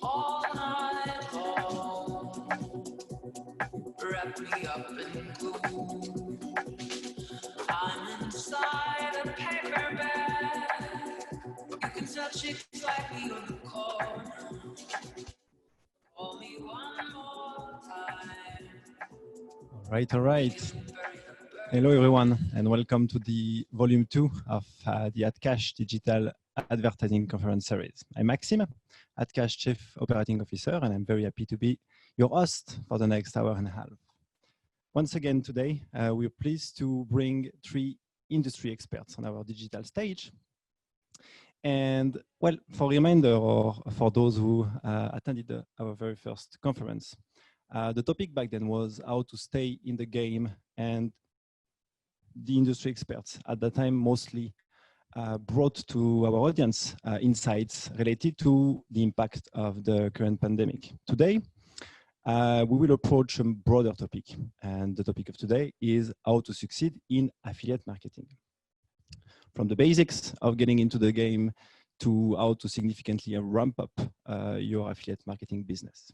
All night long, wrap me up in glue. I'm inside a paper bag. You can touch it slightly on the corner. Call me one more time. All right. Hello, everyone, and welcome to the volume 2 of the Adcash Digital Advertising Conference Series. I'm Maxime, Adcash Chief Operating Officer, and I'm very happy to be your host for the next hour and a half. Once again today, we're pleased to bring 3 industry experts on our digital stage. And well, for reminder or for those who attended our very first conference, the topic back then was how to stay in the game, and the industry experts at that time mostly brought to our audience insights related to the impact of the current pandemic. Today, we will approach a broader topic, and the topic of today is how to succeed in affiliate marketing. From the basics of getting into the game to how to significantly ramp up your affiliate marketing business.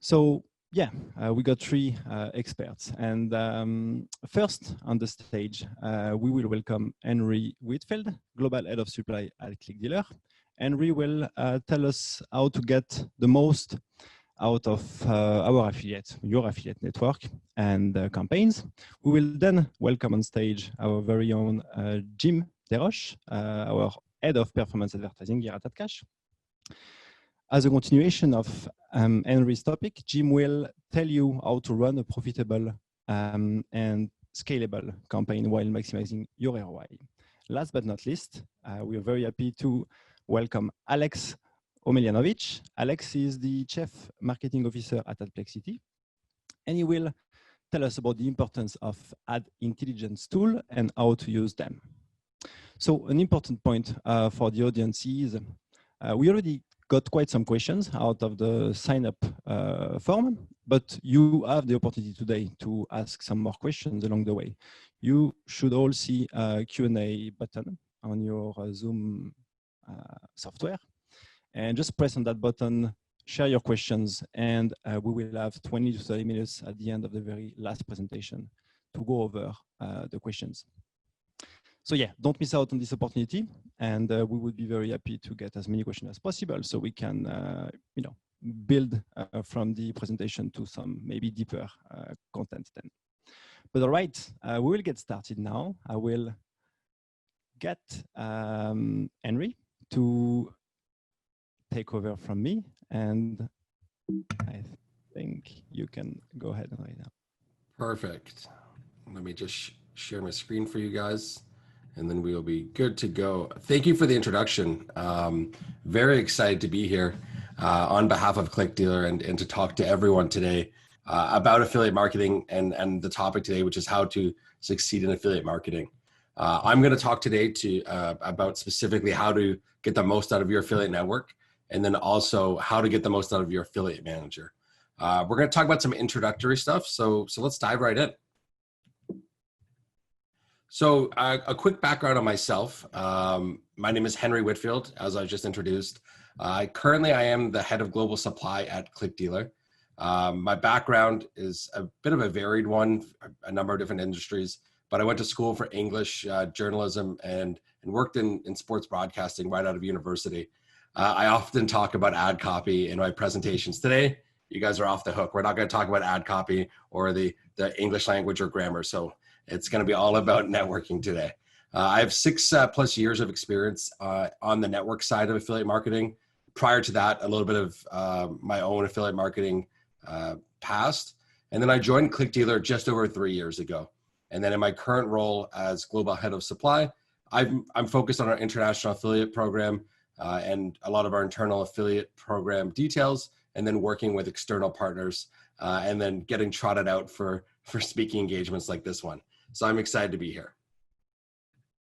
So yeah, we got 3 experts. And first on the stage, we will welcome Henry Whitfield, Global Head of Supply at ClickDealer. Henry will tell us how to get the most out of our affiliate, your affiliate network and campaigns. We will then welcome on stage our very own Jim Desroches, our Head of Performance Advertising here at Adcash. As a continuation of Henry's topic, Jim will tell you how to run a profitable and scalable campaign while maximizing your ROI. Last but not least, we are very happy to welcome Alex Omelianovic. Alex is the Chief Marketing Officer at Adplexity, and he will tell us about the importance of ad intelligence tool and how to use them. So an important point for the audience is we already got quite some questions out of the sign-up form, but you have the opportunity today to ask some more questions along the way. You should all see a Q&A button on your Zoom software, and just press on that button, share your questions, and we will have 20 to 30 minutes at the end of the very last presentation to go over the questions. So yeah, don't miss out on this opportunity, and we would be very happy to get as many questions as possible so we can, build from the presentation to some maybe deeper content then. But all right, we will get started now. I will get Henry to take over from me, and I think you can go ahead right now. Perfect. Let me just share my screen for you guys, and then we will be good to go. Thank you for the introduction. Very excited to be here on behalf of ClickDealer and to talk to everyone today about affiliate marketing and the topic today, which is how to succeed in affiliate marketing. I'm going to talk today about specifically how to get the most out of your affiliate network, and then also how to get the most out of your affiliate manager. We're going to talk about some introductory stuff, so let's dive right in. So a quick background on myself. My name is Henry Whitfield, as I just introduced. Currently, I am the head of global supply at ClickDealer. My background is a bit of a varied one, a number of different industries, but I went to school for English, journalism, and worked in sports broadcasting right out of university. I often talk about ad copy in my presentations. Today, you guys are off the hook. We're not going to talk about ad copy or the English language or grammar. So it's going to be all about networking today. I have 6+ years of experience on the network side of affiliate marketing. Prior to that, a little bit of my own affiliate marketing past. And then I joined ClickDealer just over 3 years ago. And then in my current role as global head of supply, I'm focused on our international affiliate program and a lot of our internal affiliate program details, and then working with external partners and then getting trotted out for speaking engagements like this one. So I'm excited to be here.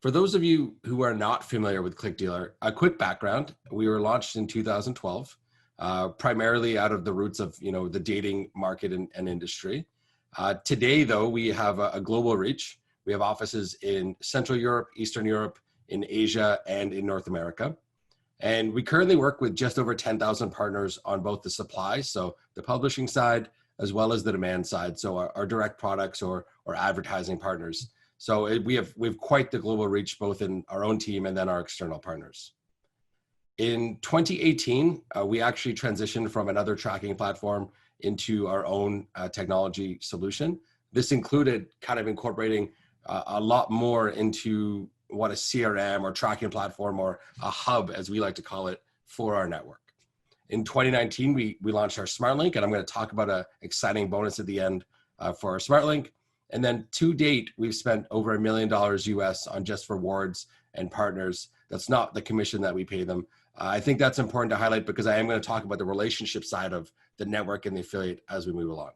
For those of you who are not familiar with ClickDealer, a quick background. We were launched in 2012, primarily out of the roots of the dating market and industry. Today, though, we have a global reach. We have offices in Central Europe, Eastern Europe, in Asia, and in North America. And we currently work with just over 10,000 partners on both the supply, so the publishing side, as well as the demand side, so our direct products or advertising partners. So we have quite the global reach, both in our own team and then our external partners. In 2018, we actually transitioned from another tracking platform into our own technology solution. This included kind of incorporating a lot more into what a CRM or tracking platform or a hub, as we like to call it, for our network. In 2019, we launched our SmartLink, and I'm going to talk about an exciting bonus at the end for our SmartLink. And then to date, we've spent over $1 million US on just rewards and partners. That's not the commission that we pay them. I think that's important to highlight because I am going to talk about the relationship side of the network and the affiliate as we move along.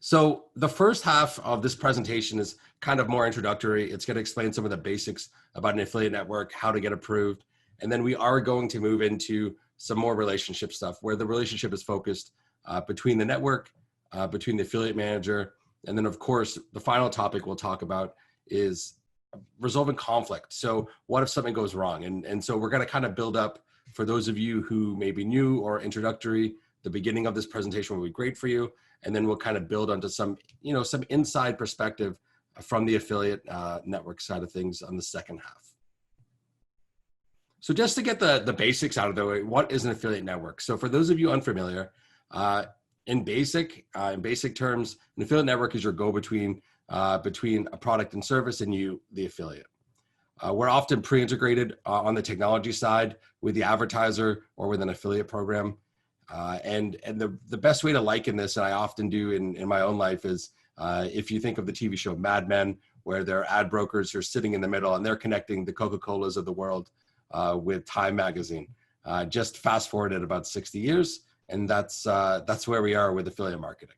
So the first half of this presentation is kind of more introductory. It's going to explain some of the basics about an affiliate network, how to get approved. And then we are going to move into some more relationship stuff where the relationship is focused between the network, between the affiliate manager. And then of course, the final topic we'll talk about is resolving conflict. So what if something goes wrong? And so we're going to kind of build up, for those of you who may be new or introductory, the beginning of this presentation will be great for you. And then we'll kind of build onto some, some inside perspective from the affiliate network side of things on the second half. So just to get the basics out of the way, what is an affiliate network? So for those of you unfamiliar, in basic terms, an affiliate network is your go-between between a product and service and you, the affiliate. We're often pre-integrated on the technology side with the advertiser or with an affiliate program. And the best way to liken this, and I often do in my own life, is if you think of the TV show Mad Men, where there are ad brokers who are sitting in the middle and they're connecting the Coca-Colas of the world with Time magazine. Just fast forward at about 60 years, and that's where we are with affiliate marketing.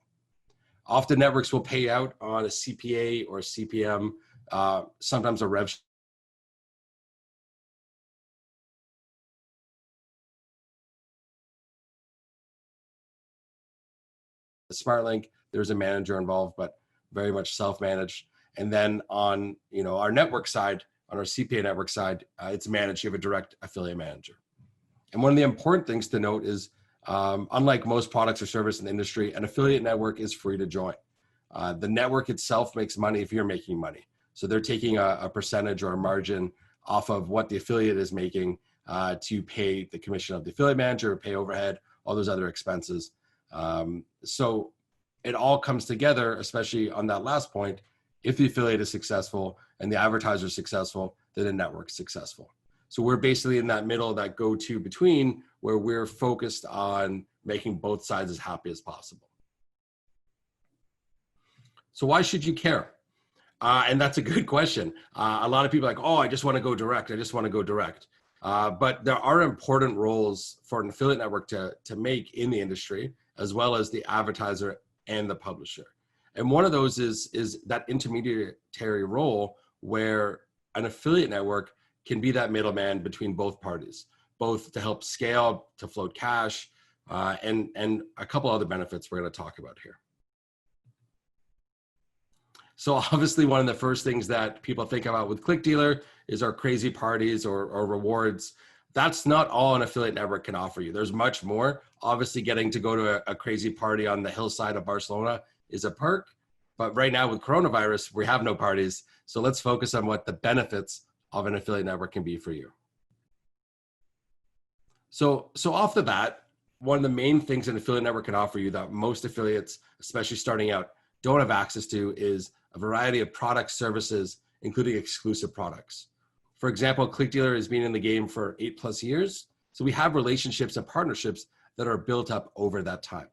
Often networks will pay out on a CPA or a CPM, sometimes a rev. The SmartLink, there's a manager involved, but very much self-managed. And then on our network side, on our CPA network side, it's managed. You have a direct affiliate manager. And one of the important things to note is, unlike most products or service in the industry, an affiliate network is free to join. The network itself makes money if you're making money. So they're taking a percentage or a margin off of what the affiliate is making to pay the commission of the affiliate manager, pay overhead, all those other expenses. So it all comes together, especially on that last point. If the affiliate is successful and the advertiser is successful, then the network's successful. So we're basically in that middle, that go-to between, where we're focused on making both sides as happy as possible. So why should you care? And that's a good question. A lot of people are like, oh, I just want to go direct. I just want to go direct. But there are important roles for an affiliate network to make in the industry, as well as the advertiser and the publisher. And one of those is that intermediary role where an affiliate network can be that middleman between both parties, both to help scale, to float cash, and a couple other benefits we're going to talk about here. So obviously one of the first things that people think about with ClickDealer is our crazy parties or rewards. That's not all an affiliate network can offer you. There's much more. Obviously getting to go to a crazy party on the hillside of Barcelona is a perk, but right now with coronavirus, we have no parties. So let's focus on what the benefits of an affiliate network can be for you. So off the bat, one of the main things an affiliate network can offer you that most affiliates, especially starting out, don't have access to is a variety of product services, including exclusive products. For example, ClickDealer has been in the game for 8+ years. So we have relationships and partnerships that are built up over that time.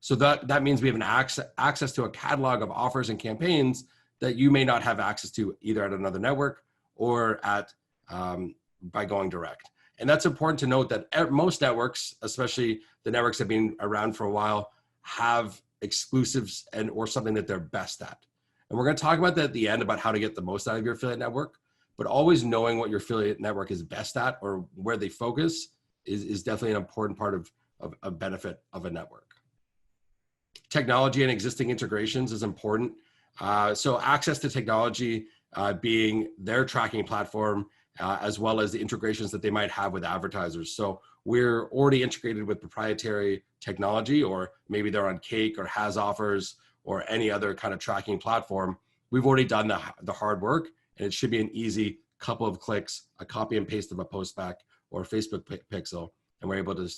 So that means we have an access to a catalog of offers and campaigns that you may not have access to either at another network or at by going direct. And that's important to note that most networks, especially the networks that have been around for a while, have exclusives or something that they're best at. And we're going to talk about that at the end, about how to get the most out of your affiliate network. But always knowing what your affiliate network is best at or where they focus is definitely an important part of a benefit of a network. Technology and existing integrations is important. So access to technology being their tracking platform as well as the integrations that they might have with advertisers. So we're already integrated with proprietary technology, or maybe they're on Cake or Has Offers or any other kind of tracking platform. We've already done the hard work, and it should be an easy couple of clicks, a copy and paste of a postback or a Facebook pixel, and we're able to,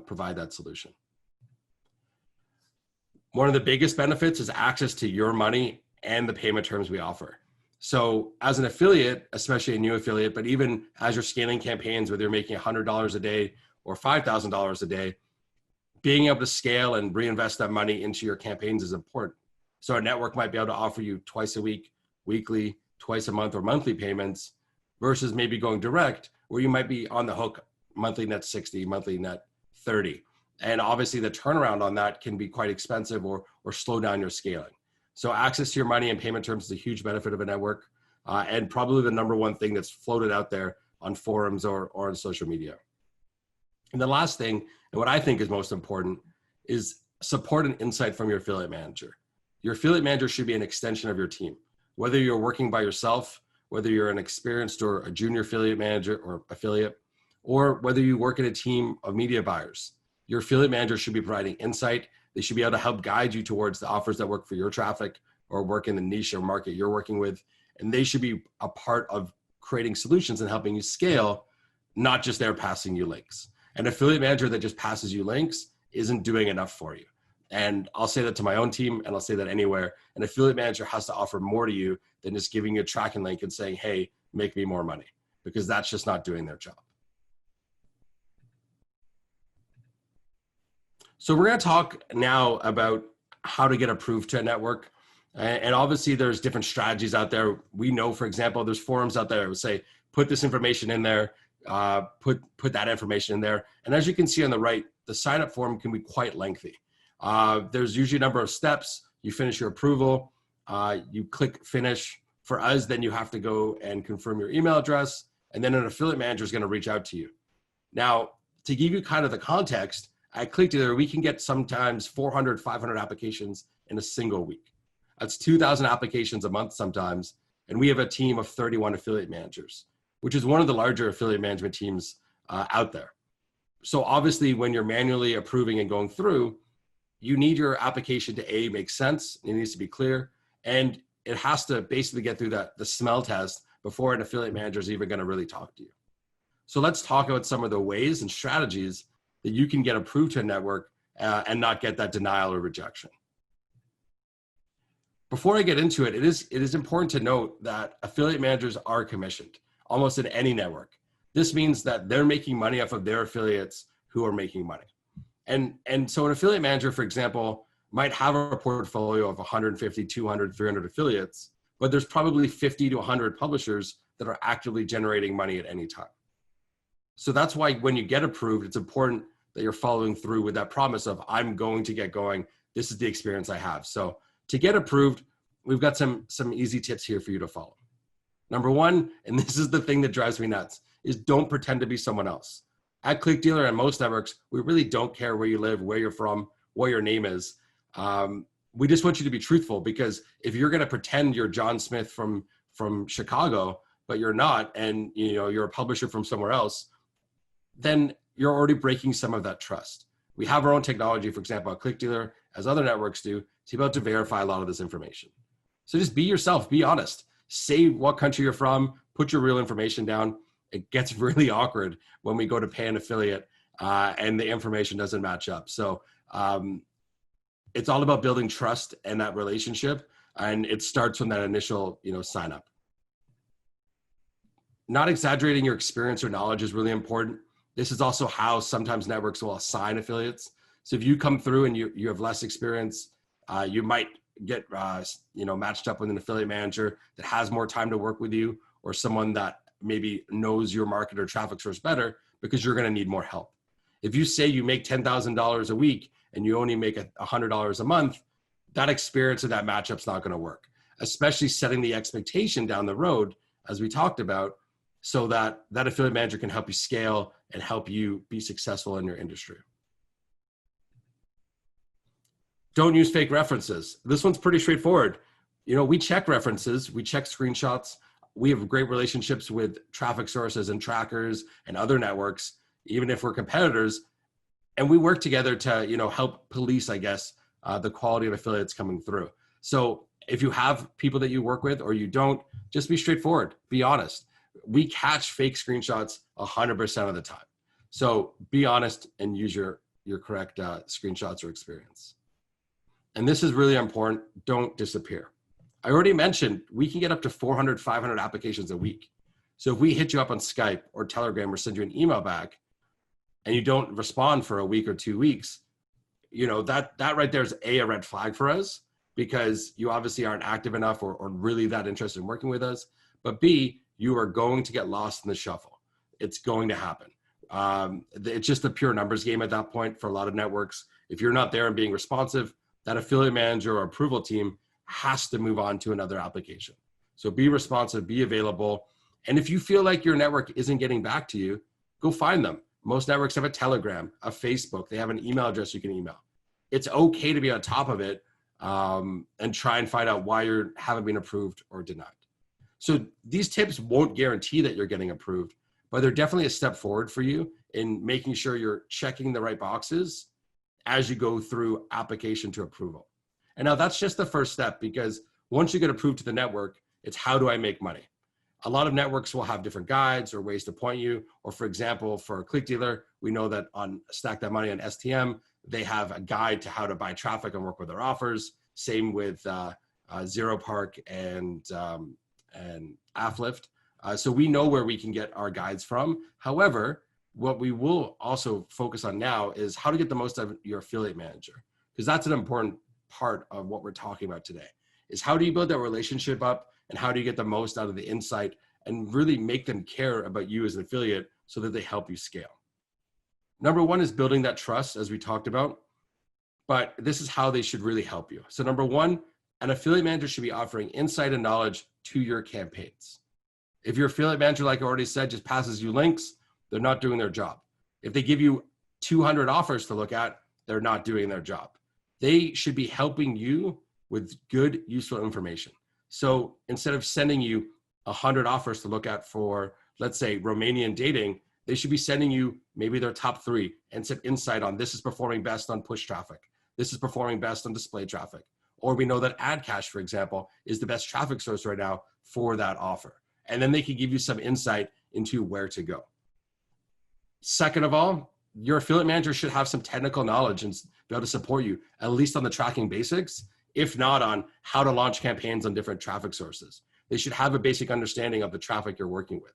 provide that solution. One of the biggest benefits is access to your money and the payment terms we offer. So as an affiliate, especially a new affiliate, but even as you're scaling campaigns, whether you're making $100 a day or $5,000 a day, being able to scale and reinvest that money into your campaigns is important. So a network might be able to offer you twice a week, weekly, twice a month, or monthly payments, versus maybe going direct, where you might be on the hook monthly net 60, monthly net 30. And obviously the turnaround on that can be quite expensive or slow down your scaling. So access to your money and payment terms is a huge benefit of a network, and probably the number one thing that's floated out there on forums or on social media. And the last thing, and what I think is most important, is support and insight from your affiliate manager. Your affiliate manager should be an extension of your team. Whether you're working by yourself, whether you're an experienced or a junior affiliate manager or affiliate, or whether you work in a team of media buyers, your affiliate manager should be providing insight. They should be able to help guide you towards the offers that work for your traffic or work in the niche or market you're working with. And they should be a part of creating solutions and helping you scale, not just there passing you links. An affiliate manager that just passes you links isn't doing enough for you. And I'll say that to my own team, and I'll say that anywhere. An affiliate manager has to offer more to you than just giving you a tracking link and saying, hey, make me more money, because that's just not doing their job. So we're going to talk now about how to get approved to a network. And obviously there's different strategies out there. We know, for example, there's forums out there that would say, put this information in there, put that information in there. And as you can see on the right, the sign up form can be quite lengthy. There's usually a number of steps. You finish your approval, you click finish. For us, then you have to go and confirm your email address, and then an affiliate manager is going to reach out to you. Now, to give you kind of the context, at ClickDealer, we can get sometimes 400, 500 applications in a single week. That's 2,000 applications a month sometimes, and we have a team of 31 affiliate managers, which is one of the larger affiliate management teams out there. So obviously, when you're manually approving and going through, you need your application to make sense. It needs to be clear, and it has to basically get through the smell test before an affiliate manager is even going to really talk to you. So let's talk about some of the ways and strategies that you can get approved to a network and not get that denial or rejection. Before I get into it, it is important to note that affiliate managers are commissioned almost in any network. This means that they're making money off of their affiliates who are making money. And so an affiliate manager, for example, might have a portfolio of 150, 200, 300 affiliates, but there's probably 50 to 100 publishers that are actively generating money at any time. So that's why when you get approved, it's important that you're following through with that promise of, I'm going to get going. This is the experience I have. So to get approved, we've got some easy tips here for you to follow. Number one, and this is the thing that drives me nuts, is don't pretend to be someone else. At ClickDealer and most networks, we really don't care where you live, where you're from, what your name is. We just want you to be truthful, because if you're going to pretend you're John Smith from Chicago, but you're not, and you're a publisher from somewhere else, then you're already breaking some of that trust. We have our own technology, for example, at ClickDealer, as other networks do, to be able to verify a lot of this information. So just be yourself, be honest. Say what country you're from, put your real information down. It gets really awkward when we go to pay an affiliate and the information doesn't match up. So it's all about building trust and that relationship, and it starts from that initial sign up. Not exaggerating your experience or knowledge is really important. This is also how sometimes networks will assign affiliates. So if you come through and you have less experience, you might get matched up with an affiliate manager that has more time to work with you, or someone that maybe knows your market or traffic source better, because you're going to need more help. If you say you make $10,000 a week and you only make $100 a month, that experience and that matchup's not going to work, especially setting the expectation down the road, as we talked about, so that that affiliate manager can help you scale and help you be successful in your industry. Don't use fake references. This one's pretty straightforward. We check references, we check screenshots. we have great relationships with traffic sources and trackers and other networks, even if we're competitors, and we work together to, help police, I guess, the quality of affiliates coming through. So if you have people that you work with or you don't, just be straightforward, be honest. We catch fake screenshots 100% of the time. So be honest and use your correct screenshots or experience. And this is really important. Don't disappear. I already mentioned we can get up to 400, 500 applications a week. So if we hit you up on Skype or Telegram or send you an email back and you don't respond for a week or 2 weeks, that right there is a red flag for us, because you obviously aren't active enough or really that interested in working with us. But B, you are going to get lost in the shuffle. It's going to happen. It's just a pure numbers game at that point for a lot of networks. If you're not there and being responsive, that affiliate manager or approval team has to move on to another application. So be responsive, be available. And if you feel like your network isn't getting back to you, go find them. Most networks have a Telegram, a Facebook, they have an email address you can email. It's okay to be on top of it and try and find out why you haven't been approved or denied. So these tips won't guarantee that you're getting approved, but they're definitely a step forward for you in making sure you're checking the right boxes as you go through application to approval. And now that's just the first step, because once you get approved to the network, it's how do I make money? A lot of networks will have different guides or ways to point you. Or for example, for ClickDealer, we know that on Stack That Money on STM, they have a guide to how to buy traffic and work with their offers. Same with Zero Park and Afflift. So we know where we can get our guides from. However, what we will also focus on now is how to get the most out of your affiliate manager, because that's an important part of what we're talking about today, is how do you build that relationship up and how do you get the most out of the insight and really make them care about you as an affiliate so that they help you scale. Number one is building that trust, as we talked about, but this is how they should really help you. So number one, an affiliate manager should be offering insight and knowledge to your campaigns. If your affiliate manager, like I already said, just passes you links, they're not doing their job. If they give you 200 offers to look at, they're not doing their job. They should be helping you with good, useful information. So instead of sending you 100 offers to look at for, let's say, Romanian dating, they should be sending you maybe their top 3 and some insight on this is performing best on push traffic. This is performing best on display traffic. Or we know that Adcash, for example, is the best traffic source right now for that offer. And then they can give you some insight into where to go. Second of all, your affiliate manager should have some technical knowledge and be able to support you, at least on the tracking basics, if not on how to launch campaigns on different traffic sources. They should have a basic understanding of the traffic you're working with.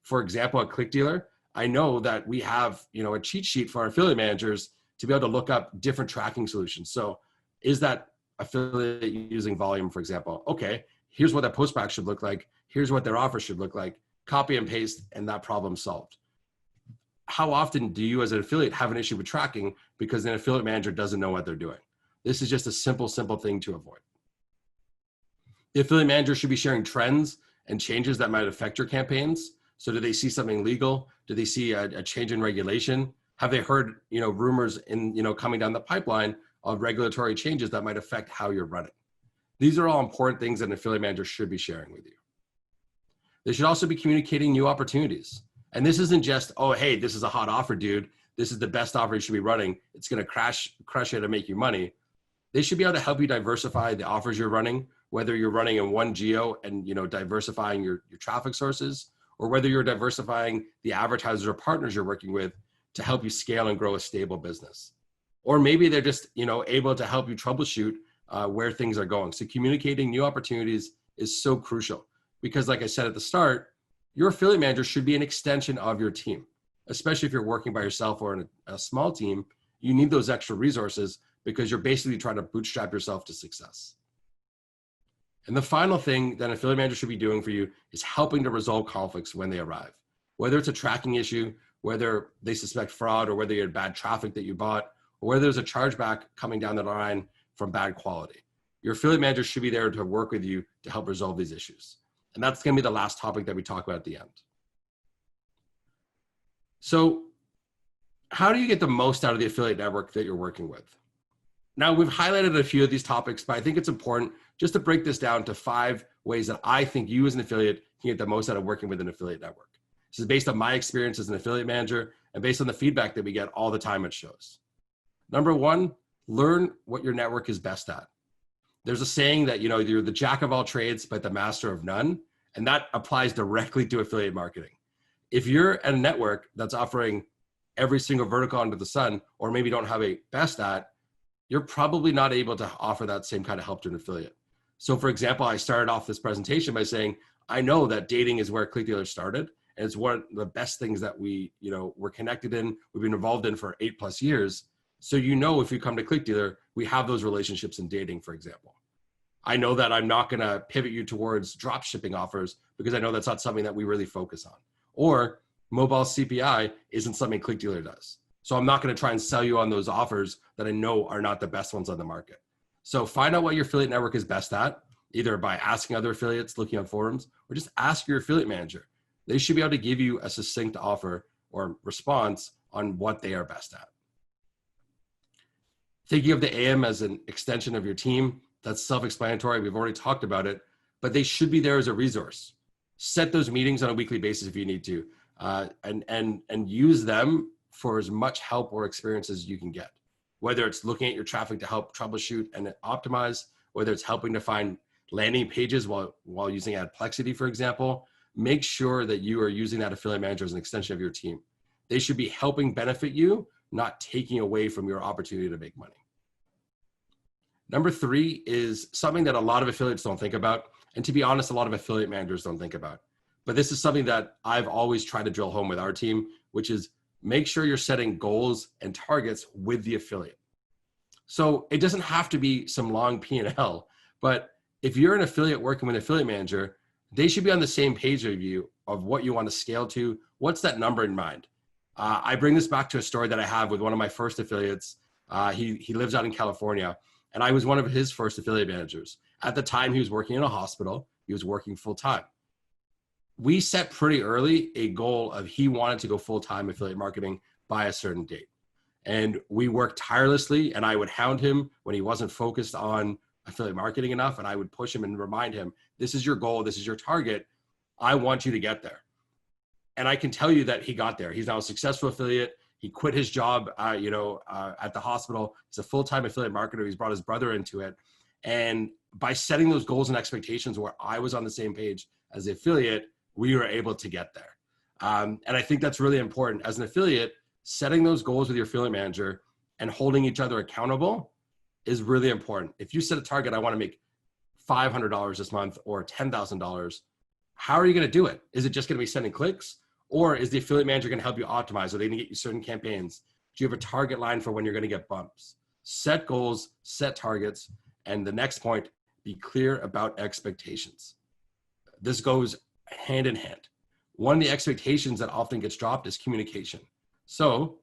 For example, at ClickDealer, I know that we have a cheat sheet for our affiliate managers to be able to look up different tracking solutions. So is that affiliate using volume, for example? Okay, here's what that postback should look like. Here's what their offer should look like. Copy and paste, and that problem solved. How often do you as an affiliate have an issue with tracking because an affiliate manager doesn't know what they're doing? This is just a simple thing to avoid. The affiliate manager should be sharing trends and changes that might affect your campaigns. So do they see something legal? Do they see a change in regulation? Have they heard rumors coming down the pipeline of regulatory changes that might affect how you're running? These are all important things that an affiliate manager should be sharing with you. They should also be communicating new opportunities. And this isn't just, oh, hey, this is a hot offer, dude. This is the best offer you should be running. It's going to crush it and make you money. They should be able to help you diversify the offers you're running, whether you're running in one geo and diversifying your traffic sources, or whether you're diversifying the advertisers or partners you're working with to help you scale and grow a stable business. Or maybe they're just able to help you troubleshoot where things are going. So communicating new opportunities is so crucial, because like I said at the start, your affiliate manager should be an extension of your team. Especially if you're working by yourself or in a small team, you need those extra resources because you're basically trying to bootstrap yourself to success. And the final thing that an affiliate manager should be doing for you is helping to resolve conflicts when they arrive. Whether it's a tracking issue, whether they suspect fraud, or whether you had bad traffic that you bought, or whether there's a chargeback coming down the line from bad quality. Your affiliate manager should be there to work with you to help resolve these issues. And that's going to be the last topic that we talk about at the end. So how do you get the most out of the affiliate network that you're working with? Now, we've highlighted a few of these topics, but I think it's important just to break this down to 5 ways that I think you as an affiliate can get the most out of working with an affiliate network. This is based on my experience as an affiliate manager and based on the feedback that we get all the time at shows. Number 1, learn what your network is best at. There's a saying that, you're the jack of all trades, but the master of none. And that applies directly to affiliate marketing. If you're at a network that's offering every single vertical under the sun, or maybe don't have a best at, you're probably not able to offer that same kind of help to an affiliate. So for example, I started off this presentation by saying, I know that dating is where ClickDealer started. And it's one of the best things that we're connected in, we've been involved in for 8+ years. So if you come to ClickDealer, we have those relationships in dating, for example. I know that I'm not gonna pivot you towards drop shipping offers because I know that's not something that we really focus on. Or mobile CPI isn't something ClickDealer does. So I'm not gonna try and sell you on those offers that I know are not the best ones on the market. So find out what your affiliate network is best at, either by asking other affiliates, looking on forums, or just ask your affiliate manager. They should be able to give you a succinct offer or response on what they are best at. Thinking of the AM as an extension of your team, that's self-explanatory. We've already talked about it, but they should be there as a resource. Set those meetings on a weekly basis if you need to, and use them for as much help or experience as you can get. Whether it's looking at your traffic to help troubleshoot and optimize, whether it's helping to find landing pages while using Adplexity, for example, make sure that you are using that affiliate manager as an extension of your team. They should be helping benefit you, not taking away from your opportunity to make money. Number 3 is something that a lot of affiliates don't think about. And to be honest, a lot of affiliate managers don't think about. But this is something that I've always tried to drill home with our team, which is make sure you're setting goals and targets with the affiliate. So it doesn't have to be some long P&L, but if you're an affiliate working with an affiliate manager, they should be on the same page with you of what you want to scale to. What's that number in mind? I bring this back to a story that I have with one of my first affiliates. He lives out in California, and I was one of his first affiliate managers. At the time, he was working in a hospital. He was working full-time. We set pretty early a goal of he wanted to go full-time affiliate marketing by a certain date. And we worked tirelessly, and I would hound him when he wasn't focused on affiliate marketing enough, and I would push him and remind him, this is your goal, this is your target, I want you to get there. And I can tell you that he got there. He's now a successful affiliate. He quit his job at the hospital. He's a full-time affiliate marketer. He's brought his brother into it. And by setting those goals and expectations where I was on the same page as the affiliate, we were able to get there. And I think that's really important. As an affiliate, setting those goals with your affiliate manager and holding each other accountable is really important. If you set a target, I want to make $500 this month or $10,000, how are you going to do it? Is it just going to be sending clicks? Or is the affiliate manager going to help you optimize? Are they going to get you certain campaigns? Do you have a target line for when you're going to get bumps? Set goals, set targets. And the next point, be clear about expectations. This goes hand in hand. One of the expectations that often gets dropped is communication. So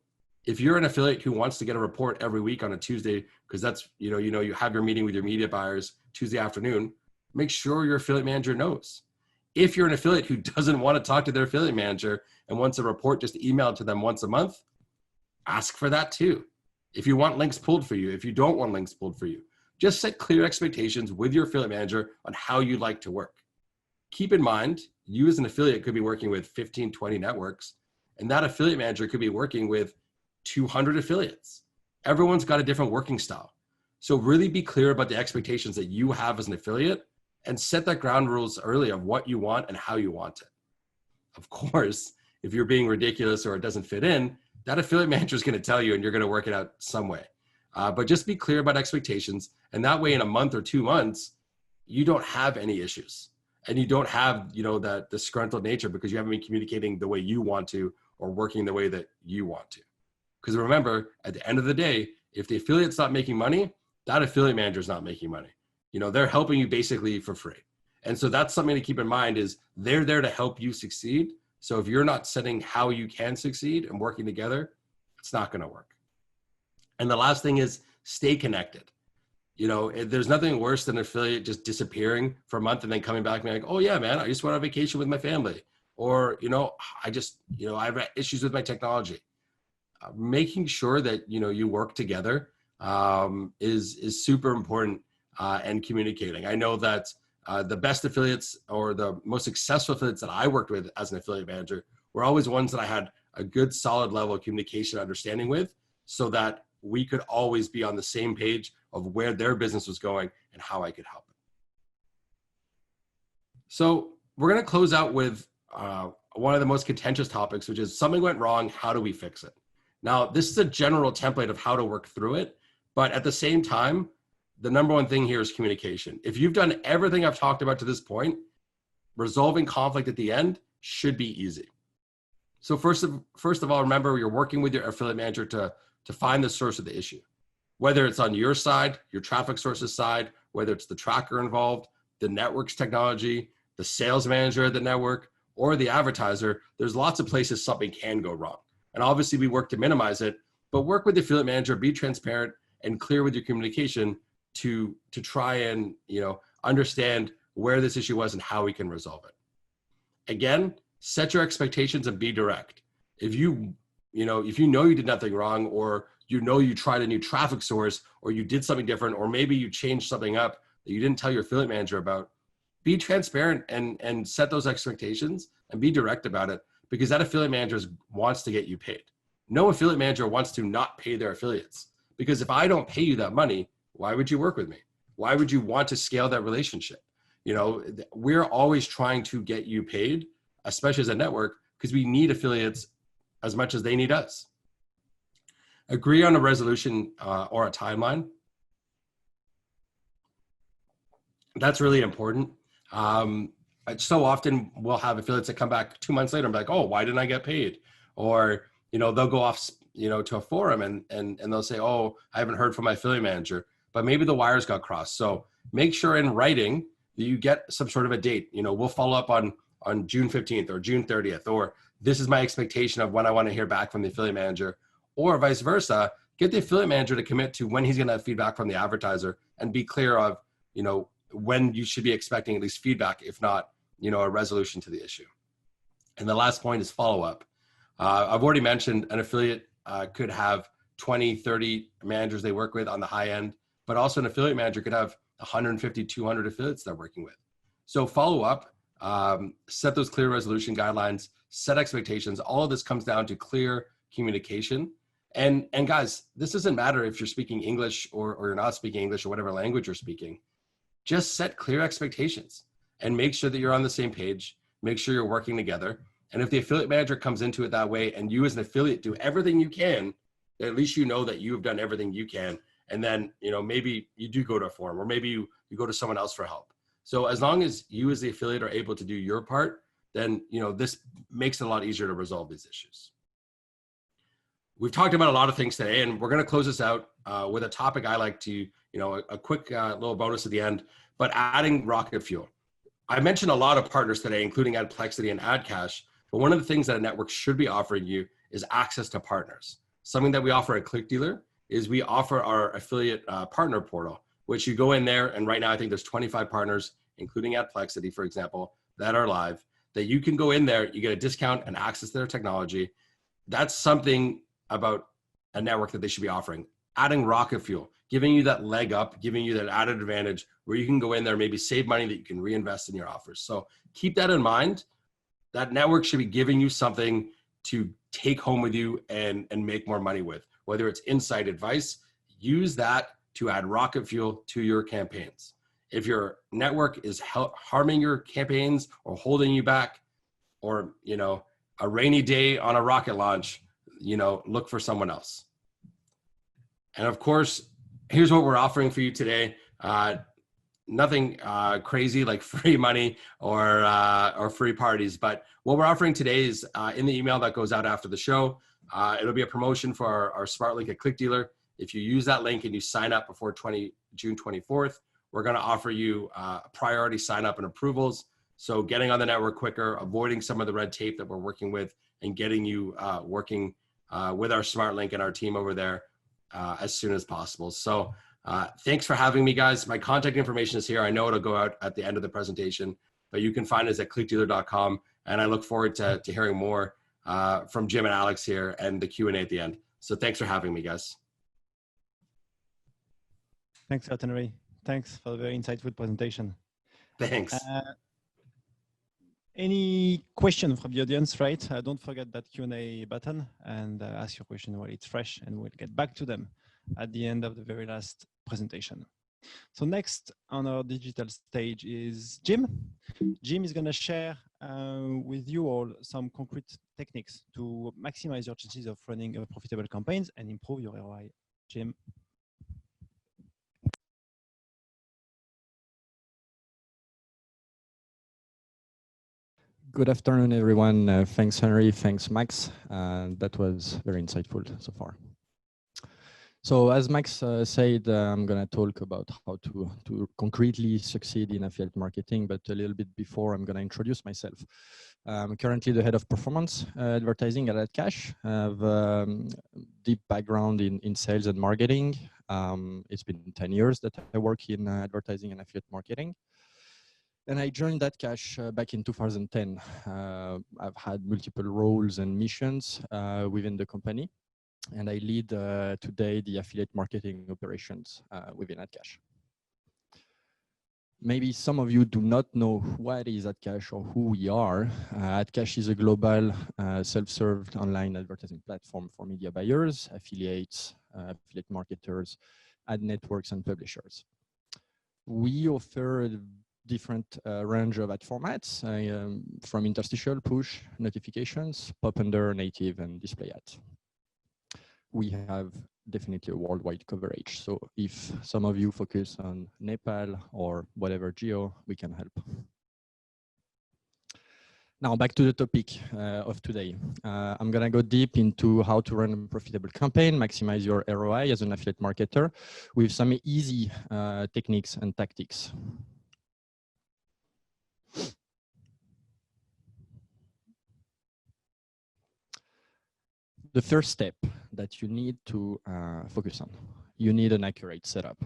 if you're an affiliate who wants to get a report every week on a Tuesday, because that's, you have your meeting with your media buyers Tuesday afternoon, make sure your affiliate manager knows. If you're an affiliate who doesn't want to talk to their affiliate manager and wants a report just emailed to them once a month, ask for that too. If you want links pulled for you, if you don't want links pulled for you, just set clear expectations with your affiliate manager on how you'd like to work. Keep in mind, you as an affiliate could be working with 15, 20 networks, and that affiliate manager could be working with 200 affiliates. Everyone's got a different working style. So really be clear about the expectations that you have as an affiliate and set that ground rules early of what you want and how you want it. Of course, if you're being ridiculous or it doesn't fit in, that affiliate manager is going to tell you and you're going to work it out some way. But just be clear about expectations. And that way in a month or 2 months, you don't have any issues. And you don't have, that disgruntled nature because you haven't been communicating the way you want to or working the way that you want to. Because remember, at the end of the day, if the affiliate's not making money, that affiliate manager is not making money. They're helping you basically for free. And so that's something to keep in mind is they're there to help you succeed. So if you're not setting how you can succeed and working together, it's not going to work. And the last thing is stay connected. There's nothing worse than an affiliate just disappearing for a month and then coming back and being like, oh yeah, man, I just went on vacation with my family. Or, I have issues with my technology. Making sure that, you work together is super important, and communicating. I know that the best affiliates or the most successful affiliates that I worked with as an affiliate manager were always ones that I had a good solid level of communication understanding with, so that we could always be on the same page of where their business was going and how I could help it. So we're going to close out with one of the most contentious topics, which is something went wrong. How do we fix it? Now, this is a general template of how to work through it, but at the same time, the number one thing here is communication. If you've done everything I've talked about to this point, resolving conflict at the end should be easy. So first of all, remember you're working with your affiliate manager to find the source of the issue. Whether it's on your side, your traffic sources side, whether it's the tracker involved, the network's technology, the sales manager at the network, or the advertiser, there's lots of places something can go wrong. And obviously we work to minimize it, but work with the affiliate manager, be transparent and clear with your communication to try and understand where this issue was and how we can resolve it. Again, set your expectations and be direct. If you know you did nothing wrong, or you tried a new traffic source, or you did something different, or maybe you changed something up that you didn't tell your affiliate manager about, be transparent and set those expectations and be direct about it, because that affiliate manager wants to get you paid. No affiliate manager wants to not pay their affiliates, because if I don't pay you that money, why would you work with me? Why would you want to scale that relationship? We're always trying to get you paid, especially as a network, because we need affiliates as much as they need us. Agree on a resolution or a timeline. That's really important. So often we'll have affiliates that come back 2 months later and be like, oh, why didn't I get paid? Or, they'll go off, to a forum and they'll say, oh, I haven't heard from my affiliate manager, but maybe the wires got crossed. So make sure in writing that you get some sort of a date. We'll follow up on June 15th or June 30th, or this is my expectation of when I want to hear back from the affiliate manager, or vice versa. Get the affiliate manager to commit to when he's going to have feedback from the advertiser, and be clear of, when you should be expecting at least feedback, if not, a resolution to the issue. And the last point is follow up. I've already mentioned an affiliate could have 20, 30 managers they work with on the high end, but also an affiliate manager could have 150, 200 affiliates they're working with. So follow up, set those clear resolution guidelines, set expectations. All of this comes down to clear communication. And guys, this doesn't matter if you're speaking English or you're not speaking English, or whatever language you're speaking. Just set clear expectations and make sure that you're on the same page. Make sure you're working together. And if the affiliate manager comes into it that way, and you as an affiliate do everything you can, at least you know that you have done everything you can. And then, maybe you do go to a forum, or maybe you go to someone else for help. So as long as you as the affiliate are able to do your part, then, this makes it a lot easier to resolve these issues. We've talked about a lot of things today, and we're going to close this out with a topic I like to, a quick little bonus at the end, but adding rocket fuel. I mentioned a lot of partners today, including Adplexity and Adcash, but one of the things that a network should be offering you is access to partners. Something that we offer at ClickDealer is we offer our affiliate partner portal, which you go in there, and right now I think there's 25 partners, including Adplexity, for example, that are live, that you can go in there, you get a discount and access to their technology. That's something about a network that they should be offering. Adding rocket fuel, giving you that leg up, giving you that added advantage where you can go in there, maybe save money that you can reinvest in your offers. So keep that in mind. That network should be giving you something to take home with you and make more money with, whether it's insight advice. Use that to add rocket fuel to your campaigns. If your network is harming your campaigns or holding you back, or, a rainy day on a rocket launch, look for someone else. And of course, here's what we're offering for you today. Nothing crazy like free money or free parties, but what we're offering today is in the email that goes out after the show. It'll be a promotion for our smart link at ClickDealer. If you use that link and you sign up before June 24th, we're going to offer you priority sign up and approvals. So getting on the network quicker, avoiding some of the red tape that we're working with, and getting you working with our smart link and our team over there as soon as possible. So thanks for having me, guys. My contact information is here. I know it'll go out at the end of the presentation, but you can find us at clickdealer.com. And I look forward to hearing more from Jim and Alex here and the Q&A at the end. So thanks for having me, guys. Thanks a lot, Henry. Thanks for the very insightful presentation. Thanks. Any question from the audience, right? Don't forget that Q&A button and ask your question while it's fresh, and we'll get back to them at the end of the very last presentation. So next on our digital stage is Jim. Jim is going to share with you all some concrete techniques to maximize your chances of running profitable campaigns and improve your ROI. Jim. Good afternoon, everyone. Thanks, Henry. Thanks, Max. That was very insightful so far. So as Max said, I'm going to talk about how to concretely succeed in affiliate marketing, but a little bit before, I'm going to introduce myself. I'm currently the head of performance advertising at Adcash. I have a deep background in sales and marketing. It's been 10 years that I work in advertising and affiliate marketing. And I joined Adcash back in 2010. I've had multiple roles and missions within the company. And I lead today the affiliate marketing operations within Adcash. Maybe some of you do not know what is Adcash or who we are. Adcash is a global self-serve online advertising platform for media buyers, affiliates, affiliate marketers, ad networks, and publishers. We offer a different range of ad formats from interstitial, push, notifications, pop-under, native, and display ads. We have definitely a worldwide coverage. So if some of you focus on Nepal or whatever geo, we can help. Now back to the topic of today. I'm going to go deep into how to run a profitable campaign, maximize your ROI as an affiliate marketer with some easy techniques and tactics. The first step that you need to focus on, you need an accurate setup.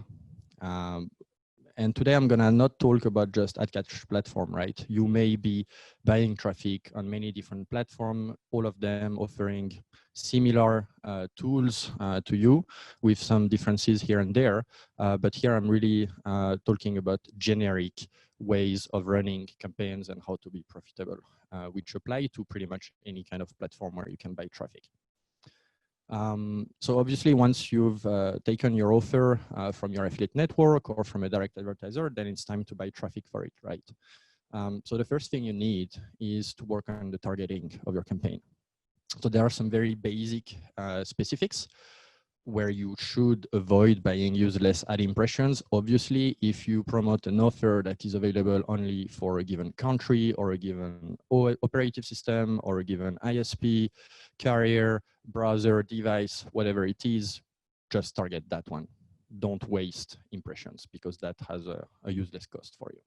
And today I'm gonna not talk about just Adcash platform, right? You may be buying traffic on many different platforms, all of them offering similar tools to you with some differences here and there. But here I'm really talking about generic ways of running campaigns and how to be profitable, which apply to pretty much any kind of platform where you can buy traffic. So obviously, once you've taken your offer from your affiliate network or from a direct advertiser, then it's time to buy traffic for it, right? So the first thing you need is to work on the targeting of your campaign. So there are some very basic specifics where you should avoid buying useless ad impressions. Obviously, if you promote an offer that is available only for a given country or a given operating system or a given ISP, carrier, browser, device, whatever it is, just target that one. Don't waste impressions because that has a useless cost for you.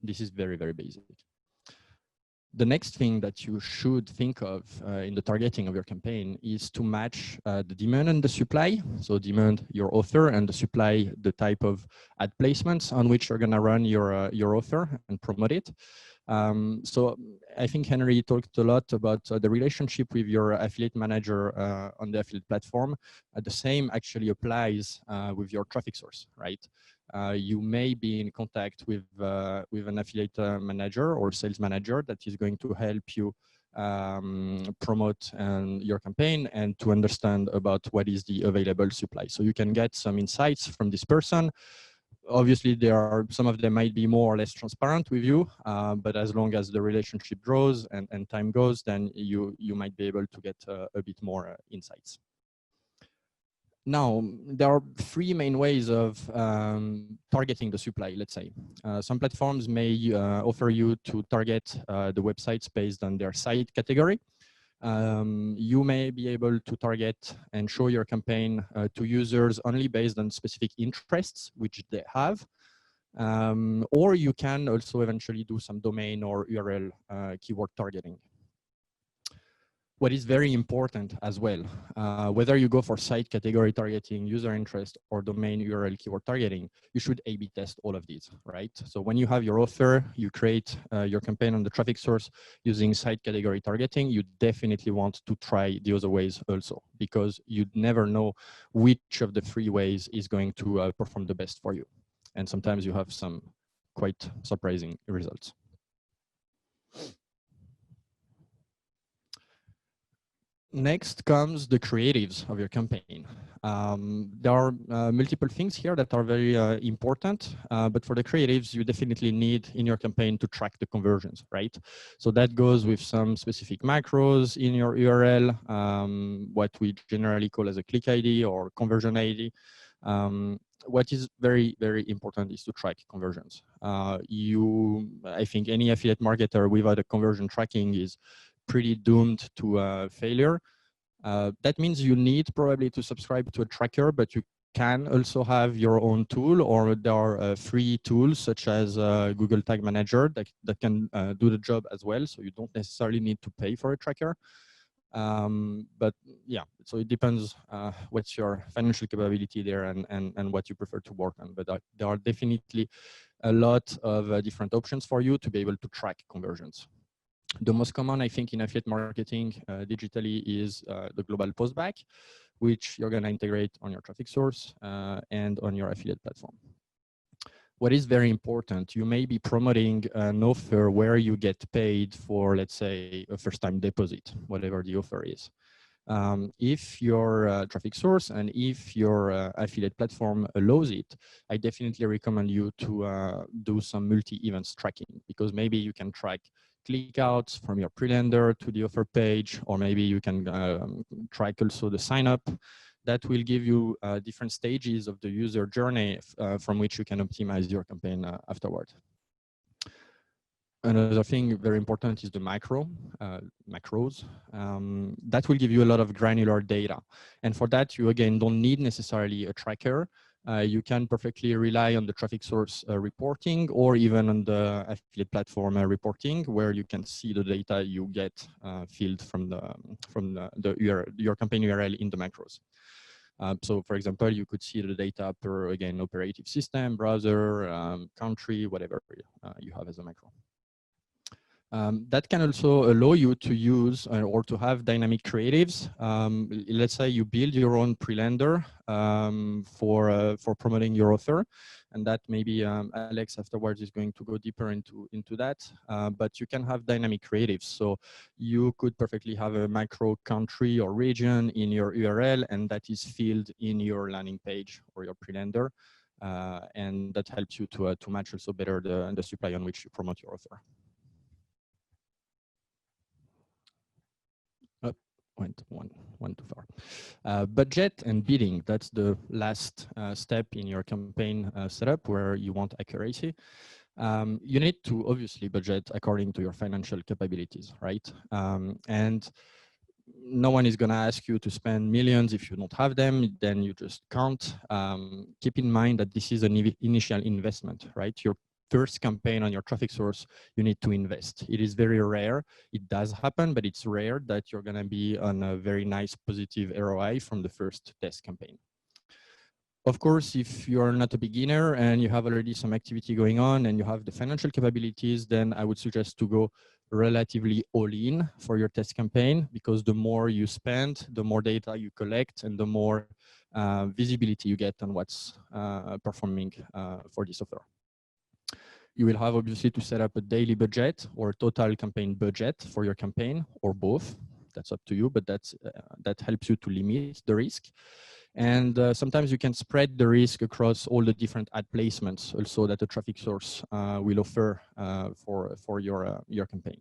This is very, very basic. The next thing that you should think of in the targeting of your campaign is to match the demand and the supply. So demand, your offer, and the supply, the type of ad placements on which you're going to run your offer and promote it. So I think Henry talked a lot about the relationship with your affiliate manager on the affiliate platform. The same actually applies with your traffic source, right? You may be in contact with an affiliate manager or sales manager that is going to help you promote your campaign and to understand about what is the available supply. So you can get some insights from this person. Obviously, some of them might be more or less transparent with you, but as long as the relationship grows and time goes, then you might be able to get a bit more insights. Now, there are three main ways of targeting the supply, let's say. Some platforms may offer you to target the websites based on their site category. You may be able to target and show your campaign to users only based on specific interests, which they have. Or you can also eventually do some domain or URL keyword targeting. What is very important as well, whether you go for site category targeting, user interest, or domain URL keyword targeting, you should A/B test all of these, right? So when you have your offer, you create your campaign on the traffic source using site category targeting, you definitely want to try the other ways also, because you'd never know which of the three ways is going to perform the best for you. And sometimes you have some quite surprising results. Next comes the creatives of your campaign. There are multiple things here that are very important, but for the creatives, you definitely need in your campaign to track the conversions, right? So that goes with some specific macros in your URL, what we generally call as a click ID or conversion ID. What is very, very important is to track conversions. I think any affiliate marketer without a conversion tracking is pretty doomed to failure. That means you need probably to subscribe to a tracker, but you can also have your own tool, or there are free tools such as Google Tag Manager that can do the job as well. So you don't necessarily need to pay for a tracker. But yeah, so it depends what's your financial capability there and what you prefer to work on. But there are definitely a lot of different options for you to be able to track conversions. The most common, I think, in affiliate marketing digitally is the global postback, which you're going to integrate on your traffic source and on your affiliate platform. What is very important, you may be promoting an offer where you get paid for, let's say, a first-time deposit, whatever the offer is. If your traffic source and if your affiliate platform allows it, I definitely recommend you to do some multi-events tracking, because maybe you can track clickouts from your pre-lender to the offer page, or maybe you can track also the sign-up. That will give you different stages of the user journey from which you can optimize your campaign afterward. Another thing very important is the macros. That will give you a lot of granular data. And for that, you again don't need necessarily a tracker. You can perfectly rely on the traffic source reporting, or even on the affiliate platform reporting, where you can see the data you get filled from your campaign URL in the macros. So for example, you could see the data per, again, operating system, browser, country, whatever you have as a macro. That can also allow you to use or to have dynamic creatives. Let's say you build your own pre-lender for promoting your offer, and that maybe Alex afterwards is going to go deeper into that. But you can have dynamic creatives, so you could perfectly have a macro country or region in your URL, and that is filled in your landing page or your pre-lender, and that helps you to match also better the supply on which you promote your offer. Went one too far. Budget and bidding, that's the last step in your campaign setup where you want accuracy. You need to obviously budget according to your financial capabilities, right? And no one is going to ask you to spend millions if you don't have them, then you just can't. Keep in mind that this is an initial investment, right? Your first campaign on your traffic source, you need to invest. It is very rare. It does happen, but it's rare that you're going to be on a very nice positive ROI from the first test campaign. Of course, if you're not a beginner and you have already some activity going on and you have the financial capabilities, then I would suggest to go relatively all in for your test campaign, because the more you spend, the more data you collect, and the more visibility you get on what's performing for this offer. You will have obviously to set up a daily budget or a total campaign budget for your campaign, or both. That's up to you, but that helps you to limit the risk. And sometimes you can spread the risk across all the different ad placements also that the traffic source will offer for your campaign.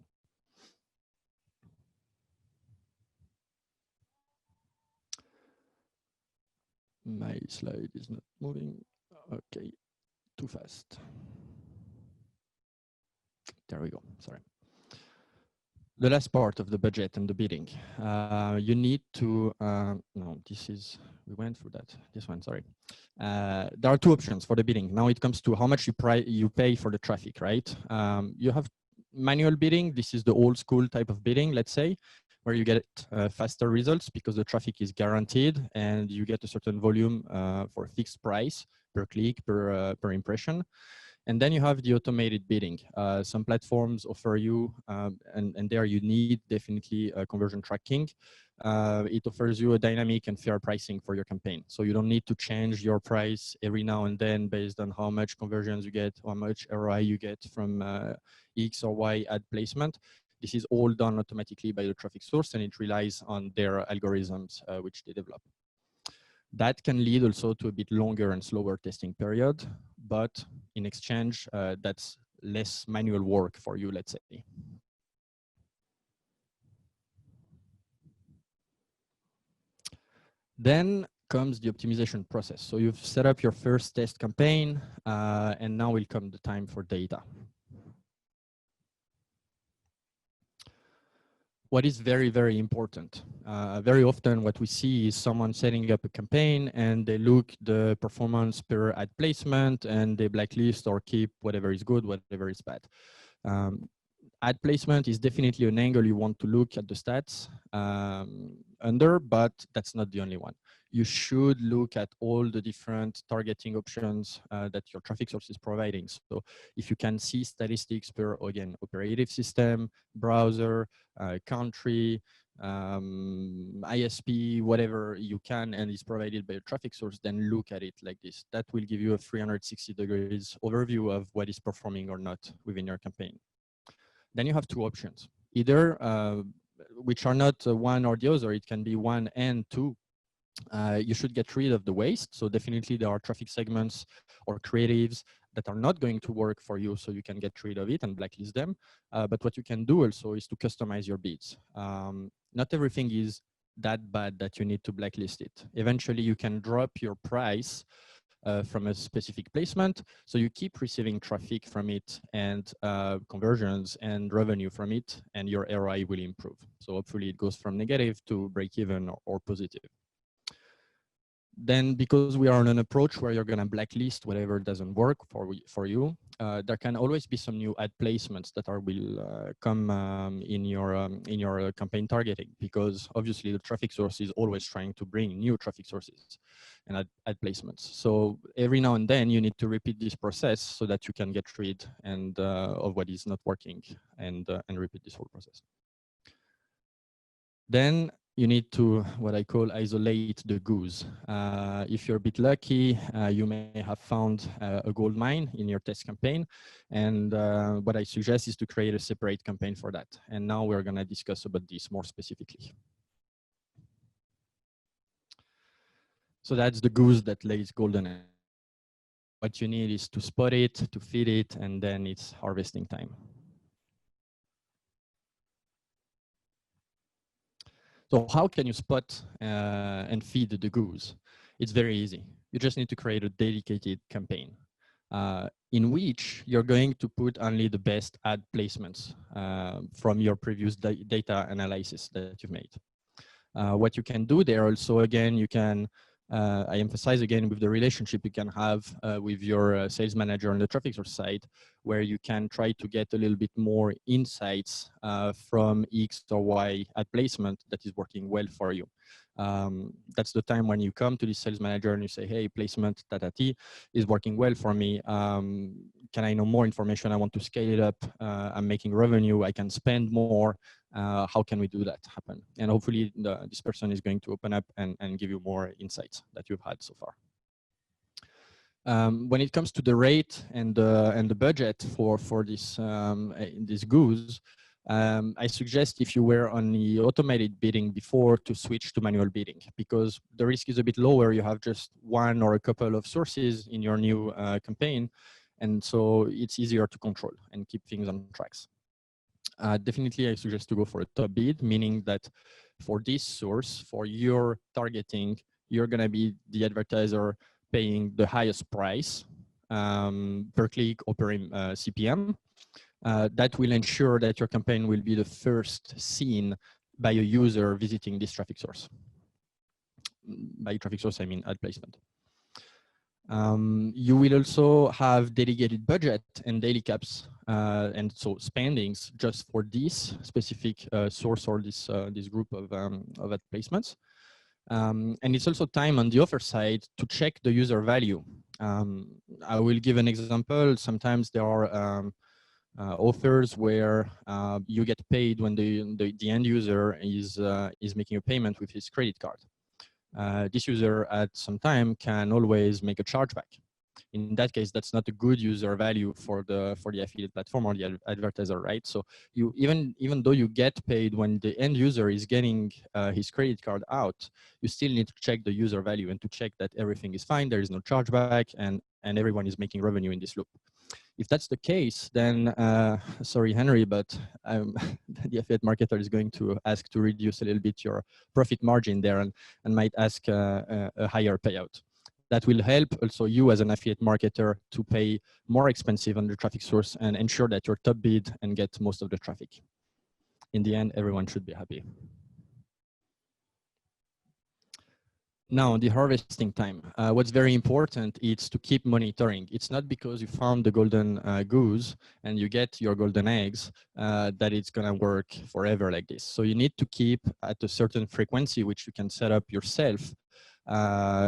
My slide is not moving. Okay, too fast. There we go, sorry. The last part of the budget and the bidding. You need to, no, we went through that, this one, sorry. There are two options for the bidding. Now it comes to how much you pay for the traffic, right? You have manual bidding. This is the old school type of bidding, let's say. where you get faster results because the traffic is guaranteed and you get a certain volume for a fixed price per click, per impression. And then you have the automated bidding. Some platforms offer you, and there you need definitely conversion tracking. It offers you a dynamic and fair pricing for your campaign. So you don't need to change your price every now and then based on how much conversions you get, how much ROI you get from X or Y ad placement. This is all done automatically by the traffic source, and it relies on their algorithms which they develop. That can lead also to a bit longer and slower testing period, but in exchange, that's less manual work for you, let's say. Then comes the optimization process. So you've set up your first test campaign, and now will come the time for data. What is very, very important. Very often what we see is someone setting up a campaign and they look the performance per ad placement and they blacklist or keep whatever is good, whatever is bad. Ad placement is definitely an angle you want to look at the stats under, but that's not the only one. You should look at all the different targeting options that your traffic source is providing. So if you can see statistics per, again, operating system, browser, country, ISP, whatever you can, and is provided by a traffic source, then look at it like this. That will give you a 360 degrees overview of what is performing or not within your campaign. Then you have two options, either which are not one or the other. It can be one and two. You should get rid of the waste. So definitely there are traffic segments or creatives that are not going to work for you, so you can get rid of it and blacklist them. But what you can do also is to customize your bids. Not everything is that bad that you need to blacklist it. Eventually you can drop your price from a specific placement, so you keep receiving traffic from it and conversions and revenue from it, and your ROI will improve. So hopefully it goes from negative to break even or positive. Then, because we are on an approach where you're going to blacklist whatever doesn't work for you, there can always be some new ad placements that will come in your campaign targeting, because obviously the traffic source is always trying to bring new traffic sources and ad placements. So every now and then you need to repeat this process so that you can get rid of what is not working and repeat this whole process. Then you need to, what I call, isolate the goose. If you're a bit lucky, you may have found a gold mine in your test campaign. And what I suggest is to create a separate campaign for that. And now we're going to discuss about this more specifically. So that's the goose that lays golden eggs. What you need is to spot it, to feed it, and then it's harvesting time. So how can you spot and feed the goose? It's very easy. You just need to create a dedicated campaign in which you're going to put only the best ad placements from your previous data analysis that you've made. What you can do there also, again, you can, I emphasize again with the relationship you can have with your sales manager on the traffic source side, where you can try to get a little bit more insights from X or Y ad placement that is working well for you. That's the time when you come to the sales manager and you say, hey, placement T is working well for me. Can I know more information? I want to scale it up. I'm making revenue. I can spend more. How can we do that happen? And hopefully this person is going to open up and give you more insights that you've had so far. When it comes to the rate and the budget for this goose, I suggest, if you were on the automated bidding before, to switch to manual bidding, because the risk is a bit lower. You have just one or a couple of sources in your new campaign, and so it's easier to control and keep things on tracks. Definitely, I suggest to go for a top bid, meaning that for this source, for your targeting, you're going to be the advertiser paying the highest price per click or per CPM. That will ensure that your campaign will be the first seen by a user visiting this traffic source. By traffic source, I mean ad placement. You will also have dedicated budget and daily caps and so spendings just for this specific source or this group of ad placements. And it's also time on the offer side to check the user value. I will give an example. Sometimes there are offers where you get paid when the end user is making a payment with his credit card. This user at some time can always make a chargeback. In that case, that's not a good user value for the affiliate platform or the advertiser, right? So you even though you get paid when the end user is getting his credit card out, you still need to check the user value and to check that everything is fine, there is no chargeback, and everyone is making revenue in this loop. If that's the case, then sorry, Henry, but the affiliate marketer is going to ask to reduce a little bit your profit margin there and might ask a higher payout. That will help also you as an affiliate marketer to pay more expensive on the traffic source and ensure that you're top bid and get most of the traffic. In the end, everyone should be happy. Now, the harvesting time. What's very important is to keep monitoring. It's not because you found the golden goose and you get your golden eggs that it's going to work forever like this. So you need to keep at a certain frequency, which you can set up yourself,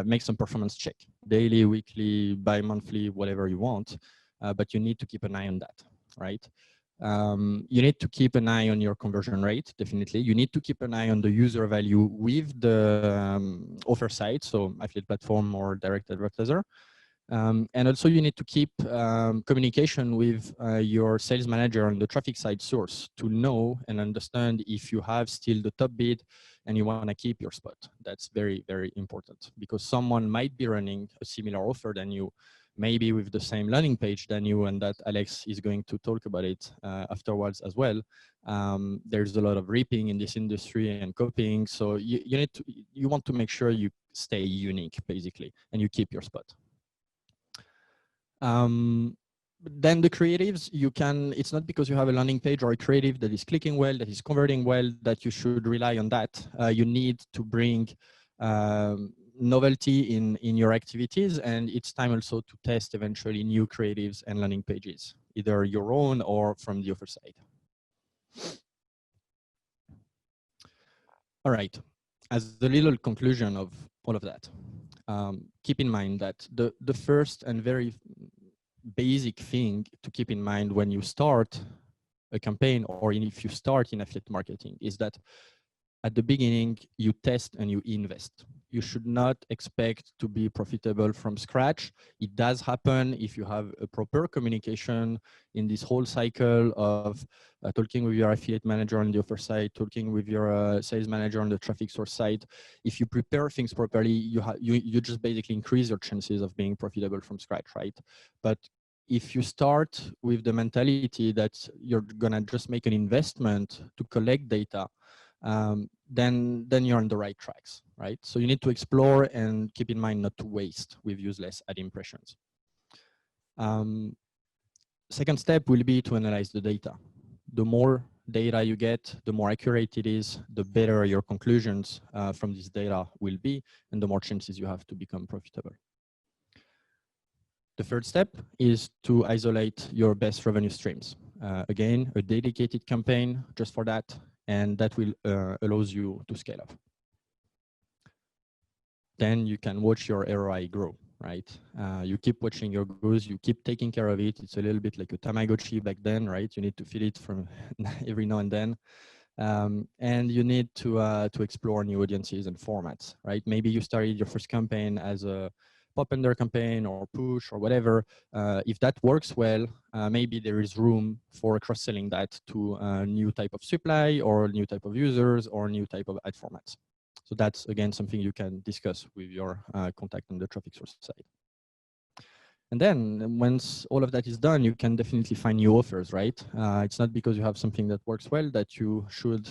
make some performance check, daily, weekly, bi-monthly, whatever you want, but you need to keep an eye on that, right? You need to keep an eye on your conversion rate, definitely. You need to keep an eye on the user value with the offer site, so affiliate platform or direct advertiser. And also you need to keep communication with your sales manager on the traffic side source to know and understand if you have still the top bid and you want to keep your spot. That's very, very important because someone might be running a similar offer than you, maybe with the same landing page than you, and that Alex is going to talk about it afterwards as well. There's a lot of reaping in this industry and copying. So you want to make sure you stay unique basically and you keep your spot. Then the creatives, it's not because you have a landing page or a creative that is clicking well, that is converting well, that you should rely on that. You need to bring novelty in your activities, and it's time also to test eventually new creatives and landing pages, either your own or from the offer side. All right, as the little conclusion of all of that, keep in mind that the first and very basic thing to keep in mind when you start a campaign or if you start in affiliate marketing is that at the beginning, you test and you invest. You should not expect to be profitable from scratch. It does happen if you have a proper communication in this whole cycle of talking with your affiliate manager on the offer side, talking with your sales manager on the traffic source side. If you prepare things properly, you just basically increase your chances of being profitable from scratch, right? But if you start with the mentality that you're gonna just make an investment to collect data, then you're on the right tracks, right? So you need to explore and keep in mind not to waste with useless ad impressions. Second step will be to analyze the data. The more data you get, the more accurate it is, the better your conclusions from this data will be, and the more chances you have to become profitable. The third step is to isolate your best revenue streams. Again, a dedicated campaign just for that, and that will allows you to scale up. Then you can watch your ROI grow, right? You keep watching your goose, you keep taking care of it. It's a little bit like a Tamagotchi back then, right? You need to feed it from every now and then. And you need to explore new audiences and formats, right? Maybe you started your first campaign as a pop-under campaign or push or whatever. If that works well, maybe there is room for cross-selling that to a new type of supply or new type of users or new type of ad formats. So that's, again, something you can discuss with your contact on the traffic source side. And then once all of that is done, you can definitely find new offers, right? It's not because you have something that works well that you should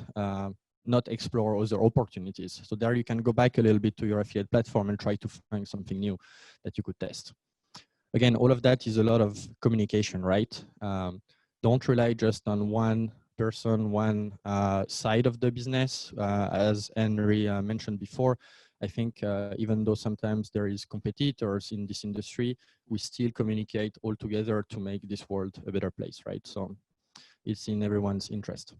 not explore other opportunities. So there you can go back a little bit to your affiliate platform and try to find something new that you could test. Again, all of that is a lot of communication, right? Don't rely just on one person, one side of the business. As Henry mentioned before, I think even though sometimes there is competitors in this industry, we still communicate all together to make this world a better place, right? So it's in everyone's interest.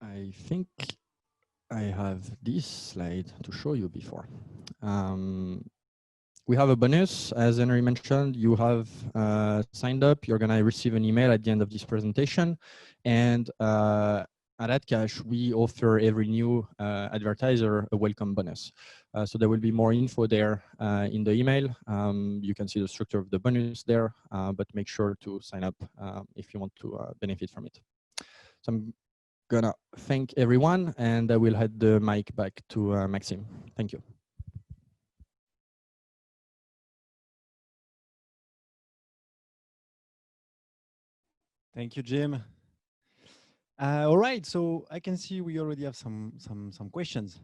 I think I have this slide to show you before. We have a bonus, as Henry mentioned. You have signed up. You're gonna receive an email at the end of this presentation. And at Adcash, we offer every new advertiser a welcome bonus. So there will be more info there in the email. You can see the structure of the bonus there, but make sure to sign up if you want to benefit from it. So I'm gonna thank everyone, and I will hand the mic back to Maxime. Thank you. Thank you, Jim. All right, so I can see we already have some questions,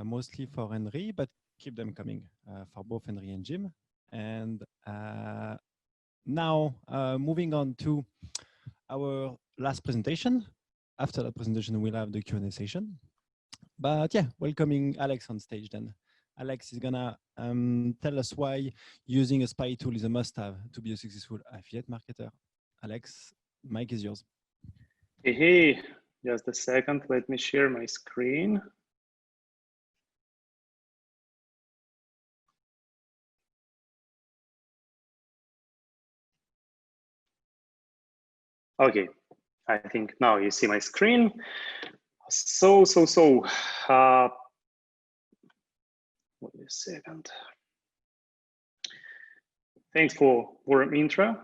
mostly for Henry, but keep them coming for both Henry and Jim. And now moving on to our last presentation. After that presentation, we'll have the Q&A session. But yeah, welcoming Alex on stage then. Alex is gonna tell us why using a spy tool is a must-have to be a successful affiliate marketer. Alex, mic is yours. Hey, just a second. Let me share my screen. Okay, I think now you see my screen. Wait a second. Thanks for warm intro.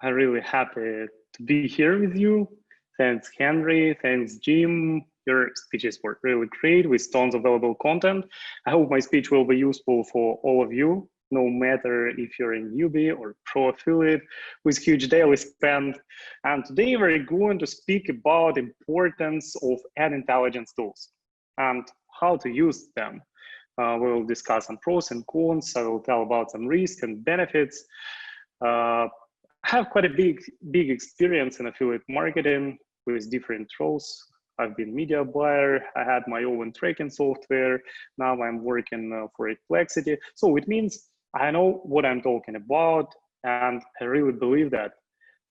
I'm really happy to be here with you. Thanks, Henry. Thanks, Jim. Your speeches were really great with tons of valuable content. I hope my speech will be useful for all of you, no matter if you're a newbie or pro affiliate with huge daily spend. And today we're going to speak about the importance of ad intelligence tools and how to use them. We will discuss some pros and cons. I will tell about some risks and benefits. I have quite a big experience in affiliate marketing with different roles. I've been media buyer. I had my own tracking software. Now I'm working for Complexity. So it means I know what I'm talking about. And I really believe that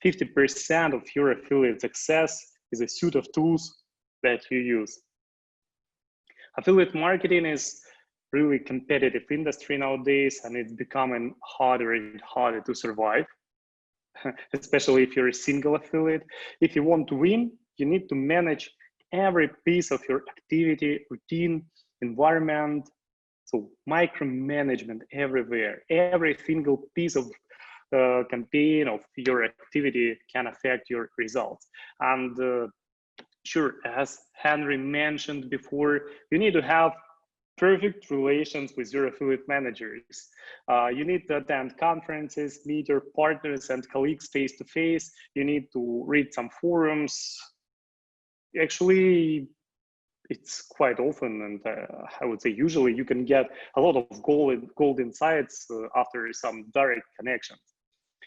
50% of your affiliate success is a suite of tools that you use. Affiliate marketing is really competitive industry nowadays, and it's becoming harder and harder to survive, especially if you're a single affiliate. If you want to win, you need to manage every piece of your activity, routine, environment. So micromanagement everywhere. Every single piece of campaign of your activity can affect your results. And sure, as Henry mentioned before, you need to have perfect relations with your affiliate managers. You need to attend conferences, meet your partners and colleagues face to face. You need to read some forums. Actually, it's quite often, and I would say usually, you can get a lot of gold insights after some direct connections.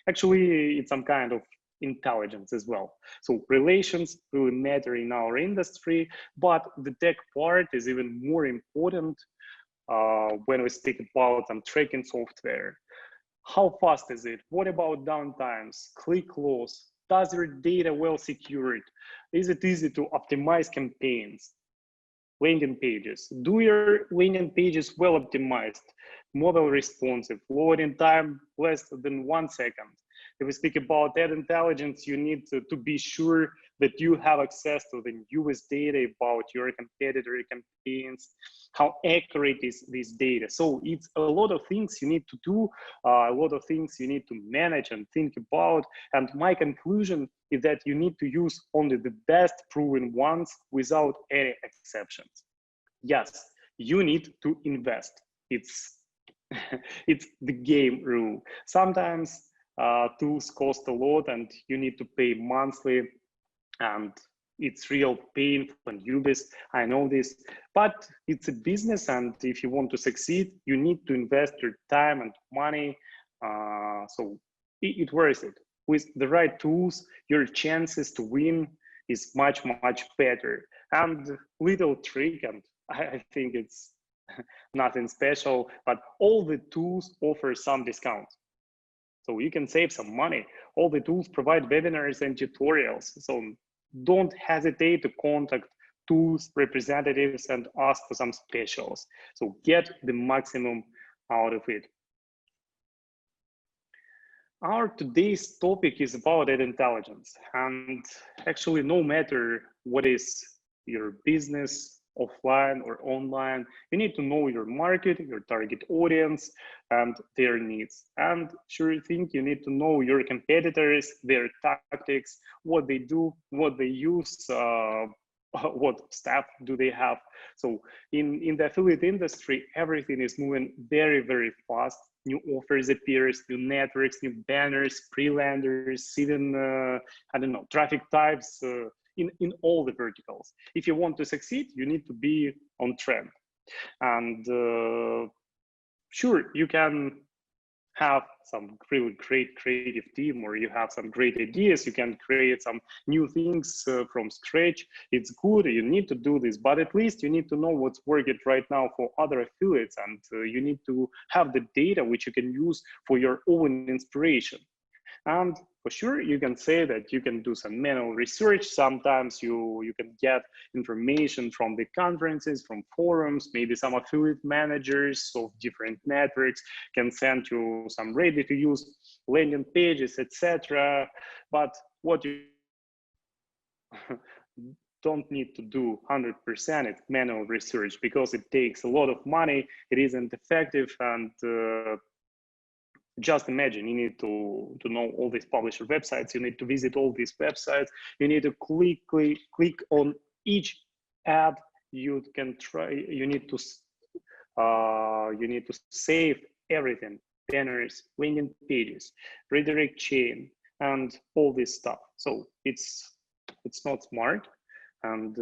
Actually, it's some kind of intelligence as well. So relations really matter in our industry, but the tech part is even more important when we speak about some tracking software. How fast is it? What about downtimes, click loss? Does your data well secured? Is it easy to optimize campaigns? Landing pages. Do your landing pages well optimized? Mobile responsive, loading time less than 1 second. If we speak about ad intelligence, you need to be sure that you have access to the newest data about your competitor campaigns. How accurate is this data? So it's a lot of things you need to do, a lot of things you need to manage and think about. And my conclusion is that you need to use only the best proven ones without any exceptions. Yes, you need to invest. It's the game rule. Sometimes tools cost a lot and you need to pay monthly, and it's real pain for newbies. I know this, but it's a business, and if you want to succeed, you need to invest your time and money. So it worth it. with the right tools, your chances to win is much, much better. And little trick, and I think it's nothing special, but all the tools offer some discounts. So you can save some money. All the tools provide webinars and tutorials. So don't hesitate to contact tools representatives and ask for some specials. So get the maximum out of it. Our today's topic is about ad intelligence. And actually, no matter what is your business, offline or online, you need to know your market, your target audience, and their needs. And sure thing, you need to know your competitors, their tactics, what they do, what they use, what staff do they have. So in the affiliate industry, everything is moving very, very fast. New offers appears, new networks, new banners, pre-landers, even, I don't know, traffic types, in all the verticals. If you want to succeed, you need to be on trend. And sure, you can have some really great creative team, or you have some great ideas, you can create some new things from scratch. It's good, you need to do this, but at least you need to know what's working right now for other affiliates, and you need to have the data which you can use for your own inspiration. And for sure, you can say that you can do some manual research. Sometimes you can get information from the conferences, from forums, maybe some affiliate managers of different networks can send you some ready-to-use landing pages, etc. But what you don't need to do 100% it's manual research, because it takes a lot of money, it isn't effective, and just imagine you need to know all these publisher websites, you need to visit all these websites, you need to click on each ad you can try, you need to save everything, banners, landing pages, redirect chain, and all this stuff. So it's not smart, and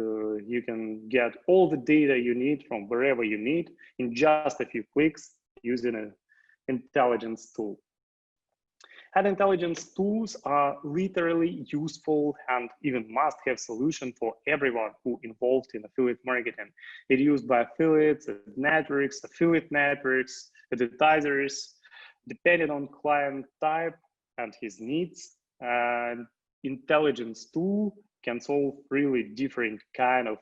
you can get all the data you need from wherever you need in just a few clicks using a intelligence tool. Ad intelligence tools are literally useful and even must-have solution for everyone who involved in affiliate marketing. It's used by affiliates, affiliate networks, advertisers, depending on client type and his needs. An intelligence tool can solve really different kind of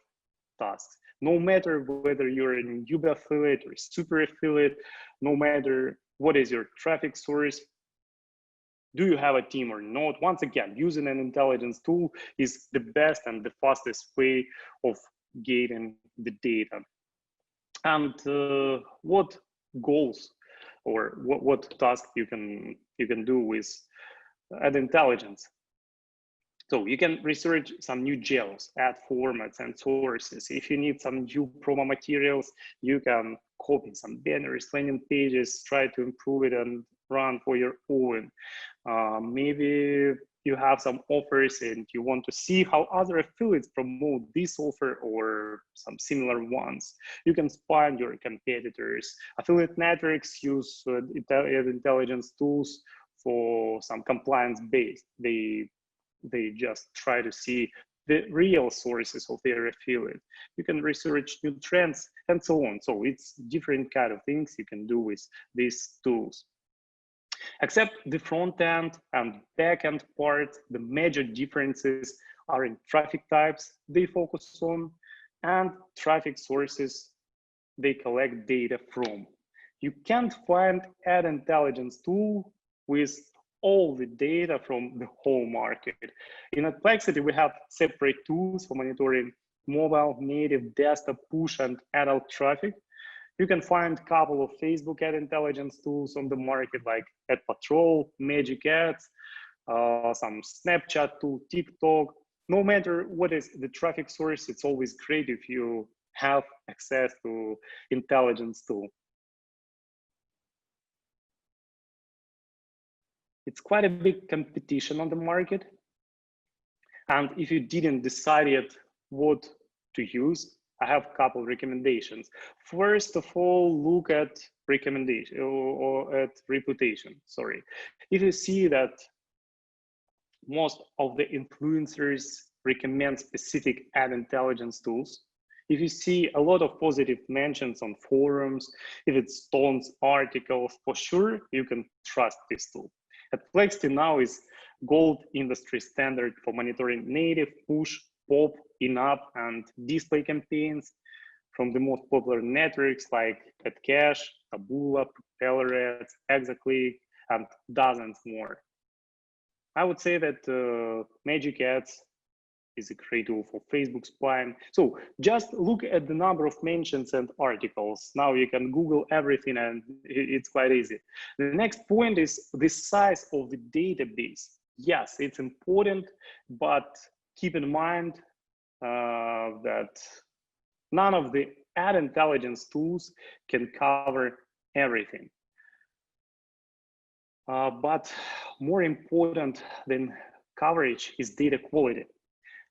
tasks. No matter whether you're a newbie affiliate or super affiliate, no matter what is your traffic source, do you have a team or not? Once again, using an intelligence tool is the best and the fastest way of getting the data. And what goals or what task you can do with ad intelligence? So you can research some new geos, ad formats and sources. If you need some new promo materials, you can copy some banners, landing pages, try to improve it and run for your own. Maybe you have some offers and you want to see how other affiliates promote this offer or some similar ones. You can find your competitors. Affiliate networks use intelligence tools for some compliance based. They just try to see the real sources of their affiliate. You can research new trends and so on. So it's different kind of things you can do with these tools. Except the front end and back end part, the major differences are in traffic types they focus on and traffic sources they collect data from. You can't find ad intelligence tool with all the data from the whole market. In Adplexity, we have separate tools for monitoring mobile, native, desktop, push, and adult traffic. You can find a couple of Facebook ad intelligence tools on the market like Ad Patrol, Magic Ads, some Snapchat tool, TikTok. No matter what is the traffic source, it's always great if you have access to intelligence tool. It's quite a big competition on the market. And if you didn't decide yet what to use, I have a couple of recommendations. First of all, look at recommendation or at reputation, sorry. If you see that most of the influencers recommend specific ad intelligence tools. If you see a lot of positive mentions on forums, if it's Stone's articles, for sure you can trust this tool. Adplexity now is gold industry standard for monitoring native, push, pop, in-app, and display campaigns from the most popular networks like Adcash, Taboola, Propeller Ads, Exactly, and dozens more. I would say that Magic Ads is a great tool for Facebook spying. So just look at the number of mentions and articles. Now you can Google everything and it's quite easy. The next point is the size of the database. Yes, it's important, but keep in mind that none of the ad intelligence tools can cover everything. But more important than coverage is data quality.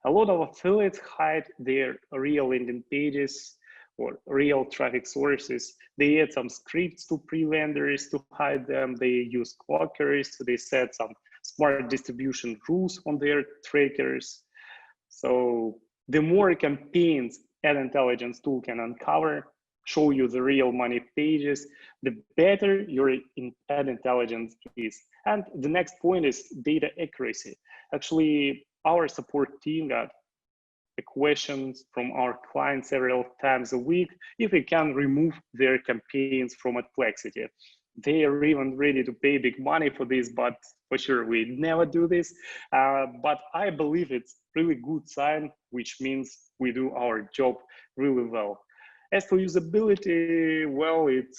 A lot of affiliates hide their real landing pages or real traffic sources. They add some scripts to pre-vendors to hide them. They use clockers. They set some smart distribution rules on their trackers. So the more campaigns ad intelligence tool can uncover, show you the real money pages, the better your ad intelligence is. And the next point is data accuracy. Actually, our support team got the questions from our clients several times a week if we can remove their campaigns from Adplexity. They are even ready to pay big money for this, but for sure we never do this. But I believe it's really good sign, which means we do our job really well. As for usability, well, it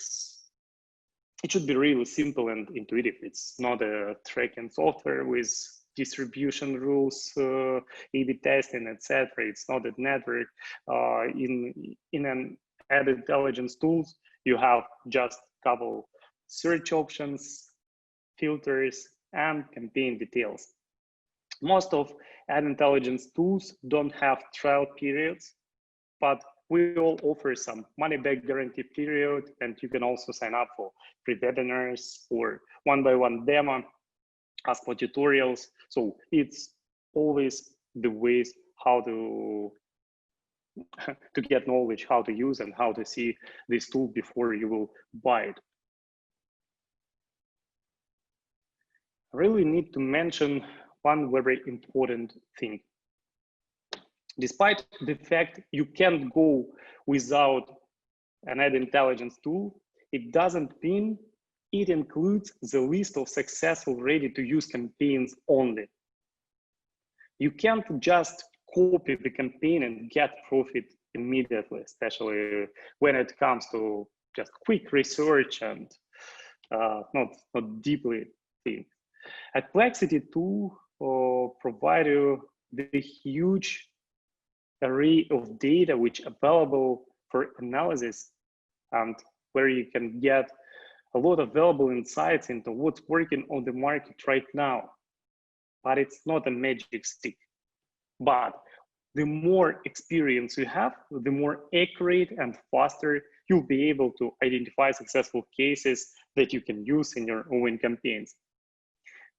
should be really simple and intuitive. It's not a tracking software with distribution rules, A/B testing, etc. It's not a network. In an ad intelligence tools, you have just a couple search options, filters, and campaign details. Most of ad intelligence tools don't have trial periods, but we will offer some money-back guarantee period, and you can also sign up for pre-webinars or one-by-one demo, ask for tutorials. So it's always the ways how to get knowledge, how to use and how to see this tool before you will buy it. I really need to mention one very important thing. Despite the fact you can't go without an ad intelligence tool, it doesn't mean it includes the list of successful ready-to-use campaigns only. You can't just copy the campaign and get profit immediately, especially when it comes to just quick research and not deeply think. Adplexity tool provide you the huge array of data which available for analysis and where you can get a lot of valuable insights into what's working on the market right now. But it's not a magic stick. But the more experience you have, the more accurate and faster you'll be able to identify successful cases that you can use in your own campaigns.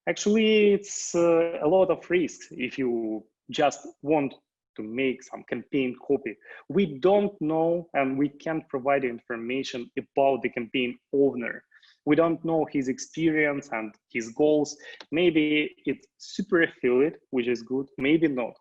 Actually, it's a lot of risks if you just want to make some campaign copy. We don't know and we can't provide information about the campaign owner. We don't know his experience and his goals. Maybe it's super affiliate, which is good, maybe not.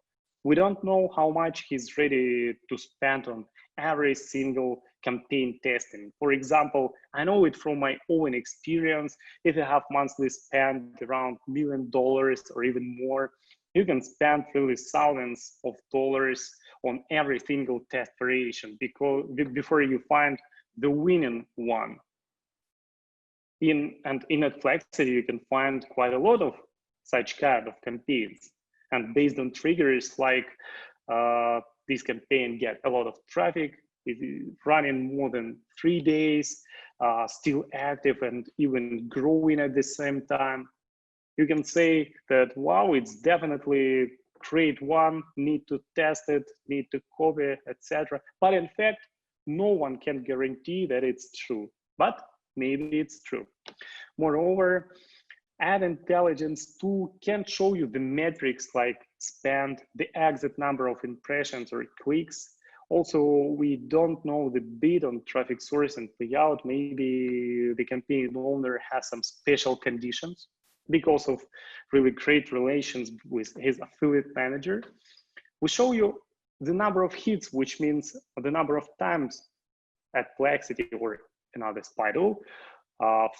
We don't know how much he's ready to spend on every single campaign testing. For example, I know it from my own experience. If you have monthly spend around $1 million or even more, you can spend really thousands of dollars on every single test variation before you find the winning one. In Adplexity, you can find quite a lot of such kind of campaigns. And based on triggers like this campaign get a lot of traffic, it is running more than 3 days, still active and even growing at the same time, you can say that, wow, it's definitely great one, need to test it, need to copy, etc. But in fact, no one can guarantee that it's true, but maybe it's true. Moreover, Ad intelligence tool can't show you the metrics like spend, the exit number of impressions or clicks. Also, we don't know the bid on traffic source and layout. Maybe the campaign owner has some special conditions because of really great relations with his affiliate manager. We show you the number of hits, which means the number of times Adplexity or another Spido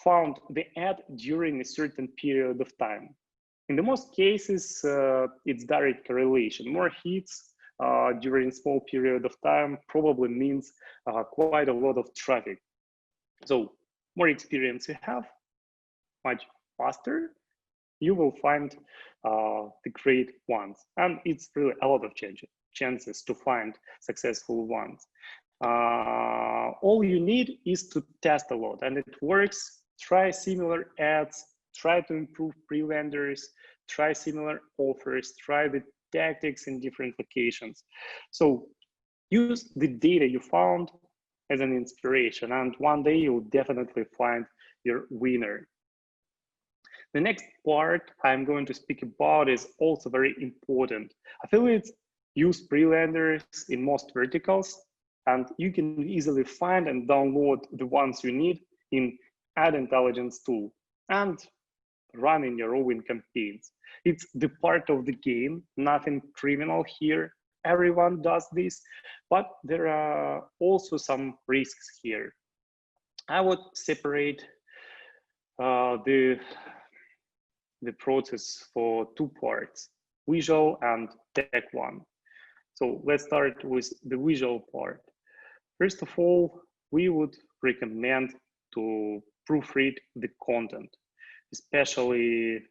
found the ad during a certain period of time. In the most cases, it's direct correlation. More hits during a small period of time probably means quite a lot of traffic. So more experience you have, much faster, you will find the great ones. And it's really a lot of chances to find successful ones. All you need is to test a lot, and it works. Try similar ads, try to improve pre-vendors, try similar offers, try the tactics in different locations. So use the data you found as an inspiration, and one day you'll definitely find your winner. The next part I'm going to speak about is also very important. Affiliates use pre-vendors in most verticals, and you can easily find and download the ones you need in Ad Intelligence tool and run in your own campaigns. It's the part of the game, nothing criminal here. Everyone does this, but there are also some risks here. I would separate the process for two parts, visual and tech one. So let's start with the visual part. First of all, we would recommend to proofread the content, especially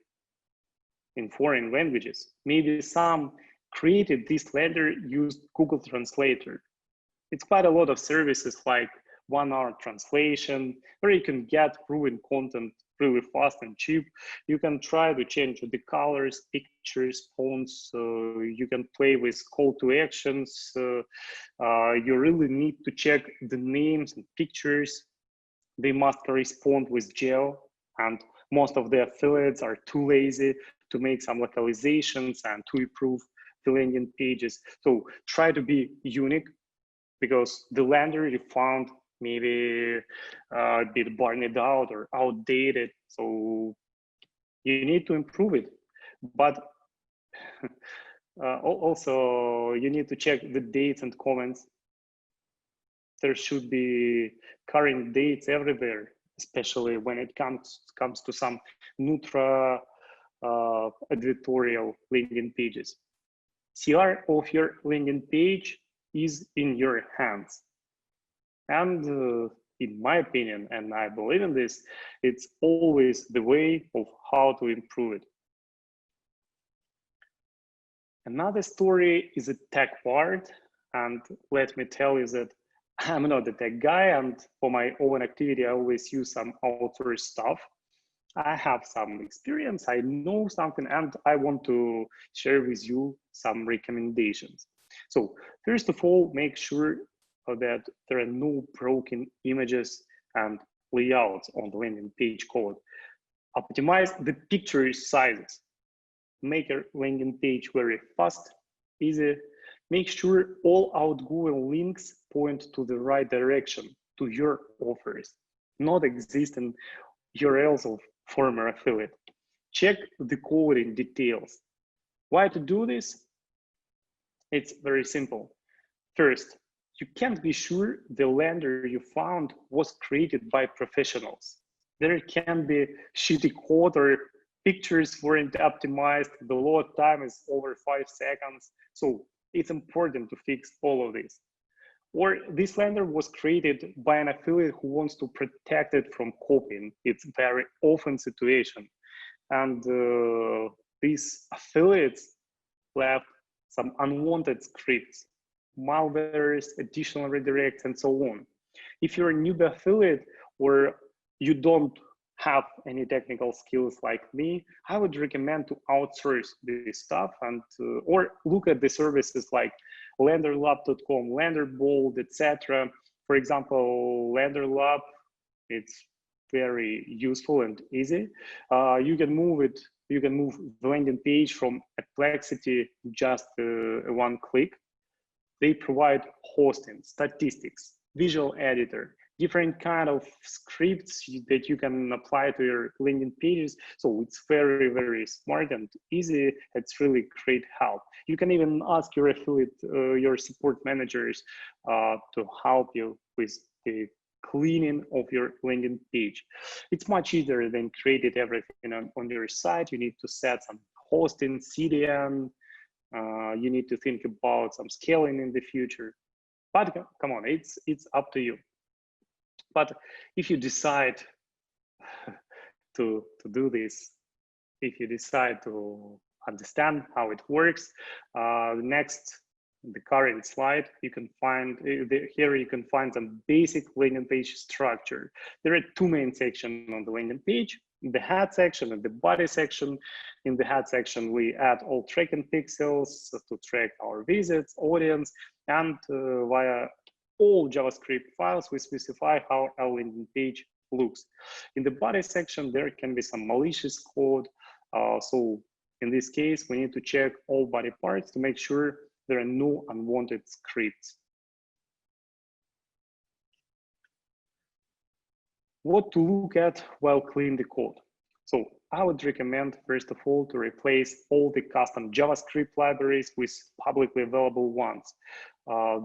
in foreign languages. Maybe some created this letter used Google Translator. It's quite a lot of services like 1 hour translation, where you can get proven content really fast and cheap. You can try to change the colors, pictures, fonts. You can play with call to actions. You really need to check the names and pictures. They must correspond with geo, and most of the affiliates are too lazy to make some localizations and to improve the landing pages. So try to be unique, because the lander you found maybe a bit burned out or outdated. So you need to improve it. But also you need to check the dates and comments. There should be current dates everywhere, especially when it comes to some neutral editorial landing pages. CR of your landing page is in your hands. And in my opinion, and I believe in this, it's always the way of how to improve it. Another story is a tech part. And let me tell you that I'm not a tech guy, and for my own activity, I always use some outsourced stuff. I have some experience, I know something, and I want to share with you some recommendations. So first of all, make sure that there are no broken images and layouts on the landing page code. Optimize the picture sizes. Make your landing page very fast, easy. Make sure all outgoing links point to the right direction, to your offers, not existing URLs of former affiliate. Check the code in details. Why to do this? It's very simple. First, you can't be sure the lander you found was created by professionals. There can be shitty code or pictures weren't optimized, the load time is over 5 seconds. So it's important to fix all of this. Or this lander was created by an affiliate who wants to protect it from copying. It's a very often situation. And these affiliates left some unwanted scripts, malwares, additional redirects, and so on. If you're a newbie affiliate or you don't have any technical skills like me, I would recommend to outsource this stuff and or look at the services like lenderlab.com, Lenderbold, etc. For example, Lenderlab, it's very useful and easy. You can move it. You can move the landing page from Adplexity just one click. They provide hosting, statistics, visual editor, different kind of scripts that you can apply to your landing pages. So it's very, very smart and easy. It's really great help. You can even ask your affiliate, your support managers to help you with the cleaning of your landing page. It's much easier than creating everything on your site. You need to set some hosting, CDN. You need to think about some scaling in the future. But come on, it's up to you. But if you decide to do this, if you decide to understand how it works, the current slide, you can find here you can find some basic landing page structure. There are two main sections on the landing page: the head section and the body section. In the head section, we add all tracking pixels to track our visits, audience, and via all JavaScript files, we specify how our landing page looks. In the body section, there can be some malicious code. So in this case, we need to check all body parts to make sure there are no unwanted scripts. What to look at while cleaning the code? So I would recommend, first of all, to replace all the custom JavaScript libraries with publicly available ones.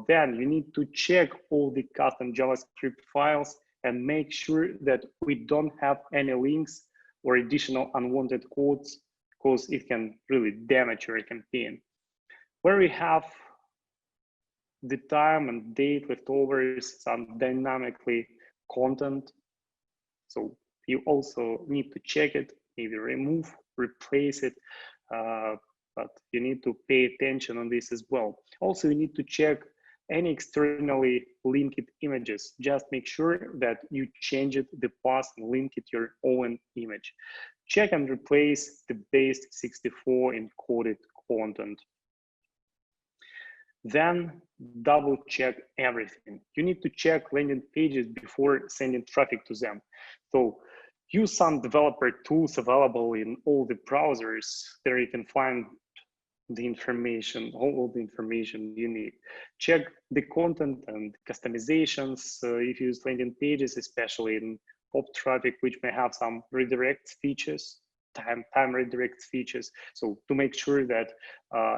Then you need to check all the custom JavaScript files and make sure that we don't have any links or additional unwanted codes, because it can really damage your campaign. Where we have the time and date leftovers, some dynamically content. So you also need to check it, maybe remove, replace it, but you need to pay attention on this as well. Also, you need to check any externally linked images. Just make sure that you change it, the path, and link it your own image. Check and replace the base64 encoded content. Then double check everything. You need to check landing pages before sending traffic to them. So use some developer tools available in all the browsers. There you can find the information, all the information you need. Check the content and customizations if you use landing pages, especially in pop traffic, which may have some redirect features, time redirect features. So to make sure that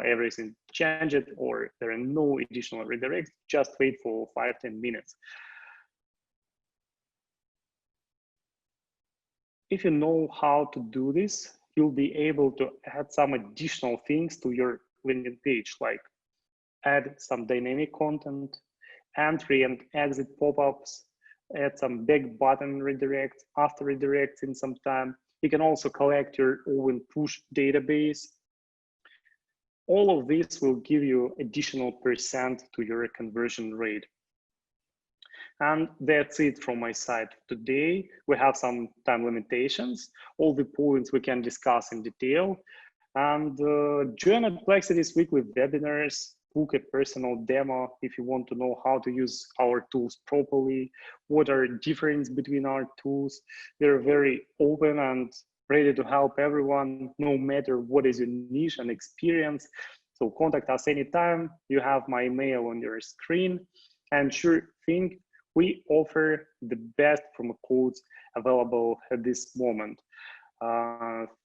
everything changed or there are no additional redirects, just wait for 5-10 minutes. If you know how to do this, you'll be able to add some additional things to your landing page, like add some dynamic content, entry and exit pop-ups, add some back button redirects, after redirects in some time. You can also collect your own push database. All of this will give you additional % to your conversion rate. And that's it from my side today. We have some time limitations. All the points we can discuss in detail. And join Adplexity's weekly webinars, book a personal demo if you want to know how to use our tools properly, what are the differences between our tools. They're very open and ready to help everyone, no matter what is your niche and experience. So contact us anytime. You have my email on your screen. And sure thing, we offer the best promo codes available at this moment.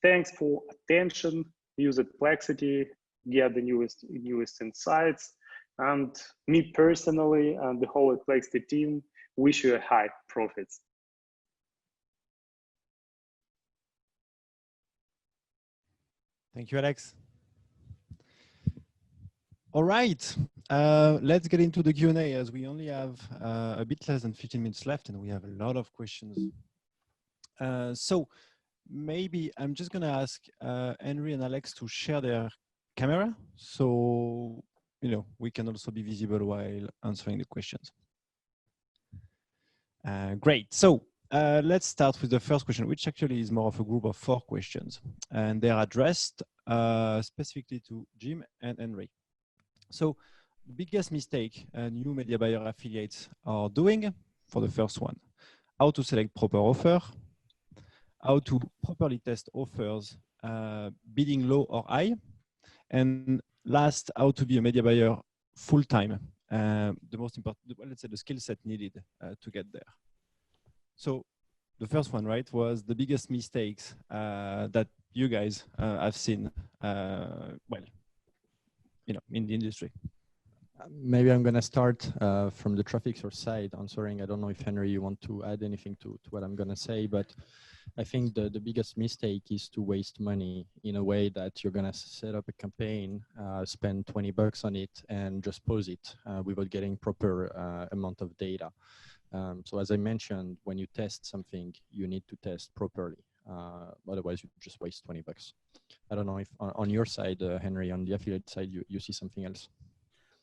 Thanks for attention. Use Adplexity, get the newest insights. And me personally and the whole Adplexity team wish you high profits. Thank you, Alex. All right, let's get into the Q&A, as we only have a bit less than 15 minutes left and we have a lot of questions. So maybe I'm just gonna ask Henry and Alex to share their camera, so we can also be visible while answering the questions. Great, so let's start with the first question, which actually is more of a group of 4 questions, and they're addressed specifically to Jim and Henry. So the biggest mistake new media buyer affiliates are doing, for the first one, how to select proper offer, how to properly test offers, bidding low or high, and last, how to be a media buyer full time. The most important, well, let's say, the skill set needed to get there. So the first one, right, was the biggest mistakes that you guys have seen, well, you know, in the industry. Maybe I'm going to start from the traffic source side answering. I don't know if Henry, you want to add anything to what I'm going to say, but I think the biggest mistake is to waste money in a way that you're going to set up a campaign, spend $20 on it, and just pause it without getting proper amount of data. So as I mentioned, when you test something, you need to test properly. Otherwise, you just waste $20. I don't know if on your side, Henry, on the affiliate side, you see something else.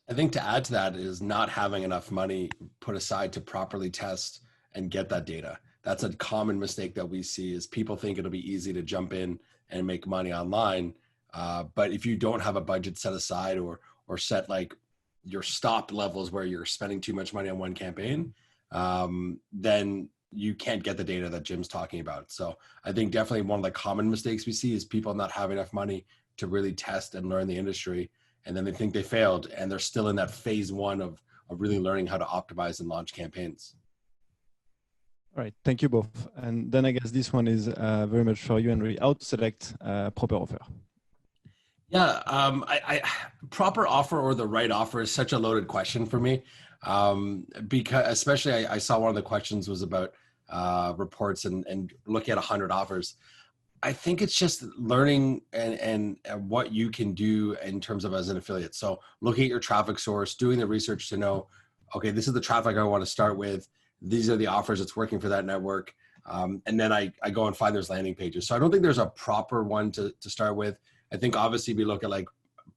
I think to add to that is not having enough money put aside to properly test and get that data. That's a common mistake that we see is people think it'll be easy to jump in and make money online. But if you don't have a budget set aside or set like your stop levels where you're spending too much money on one campaign, then you can't get the data that Jim's talking about. So I think definitely one of the common mistakes we see is people not having enough money to really test and learn the industry. And then they think they failed and they're still in that phase one of really learning how to optimize and launch campaigns. All right, thank you both. And then I guess this one is very much for you, Henry. How to select proper offer? Yeah, proper offer or the right offer is such a loaded question for me. Because especially I saw one of the questions was about reports and looking at 100 offers. I think it's just learning and what you can do in terms of as an affiliate. So looking at your traffic source, doing the research to know, okay, this is the traffic I want to start with. These are the offers that's working for that network. And then I go and find those landing pages. So I don't think there's a proper one to start with. I think obviously we look at like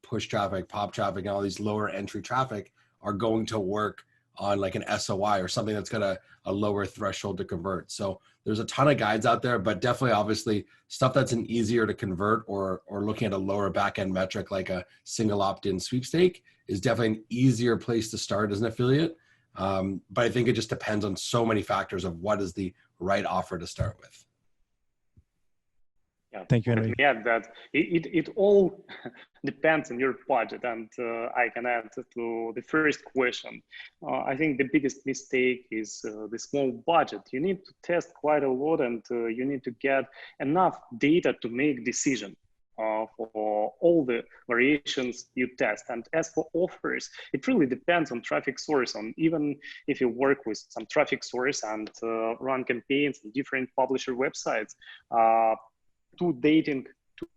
push traffic, pop traffic, and all these lower entry traffic are going to work on like an SOI or something that's got a lower threshold to convert. So there's a ton of guides out there, but definitely obviously stuff that's an easier to convert or looking at a lower back-end metric like a single opt-in sweepstake is definitely an easier place to start as an affiliate. But I think it just depends on so many factors of what is the right offer to start with. Yeah, thank you, Henry. Yeah, that it all depends on your budget, and I can add to the first question. I think the biggest mistake is the small budget. You need to test quite a lot, and you need to get enough data to make decision for all the variations you test. And as for offers, it really depends on traffic source. On even if you work with some traffic source and run campaigns on different publisher websites. Two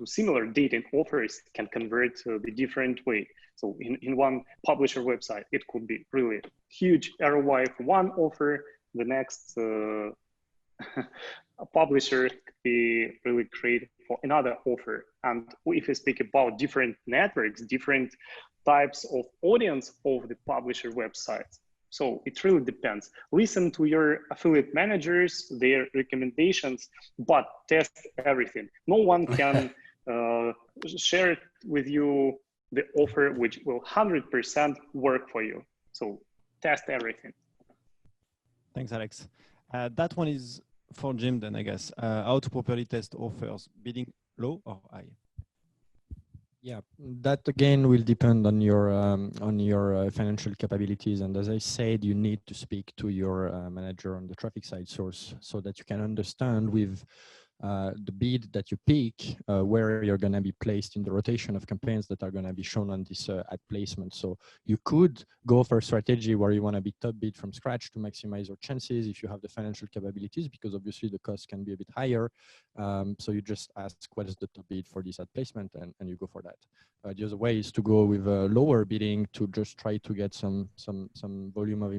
similar dating offers can convert the different way. So in one publisher website, it could be really huge ROI for one offer. The next publisher could be really great for another offer. And if we speak about different networks, different types of audience of the publisher websites, so it really depends. Listen to your affiliate managers, their recommendations, but test everything. No one can share with you the offer which will 100% work for you. So test everything. Thanks, Alex. That one is for Jim then, I guess. How to properly test offers, bidding low or high? Yeah, that again will depend on your financial capabilities. And as I said, you need to speak to your manager on the traffic side source so that you can understand with the bid that you pick, where you're going to be placed in the rotation of campaigns that are going to be shown on this ad placement. So you could go for a strategy where you want to be top bid from scratch to maximize your chances if you have the financial capabilities, because obviously the cost can be a bit higher. So you just ask what is the top bid for this ad placement, and you go for that. The other way is to go with a lower bidding to just try to get some volume of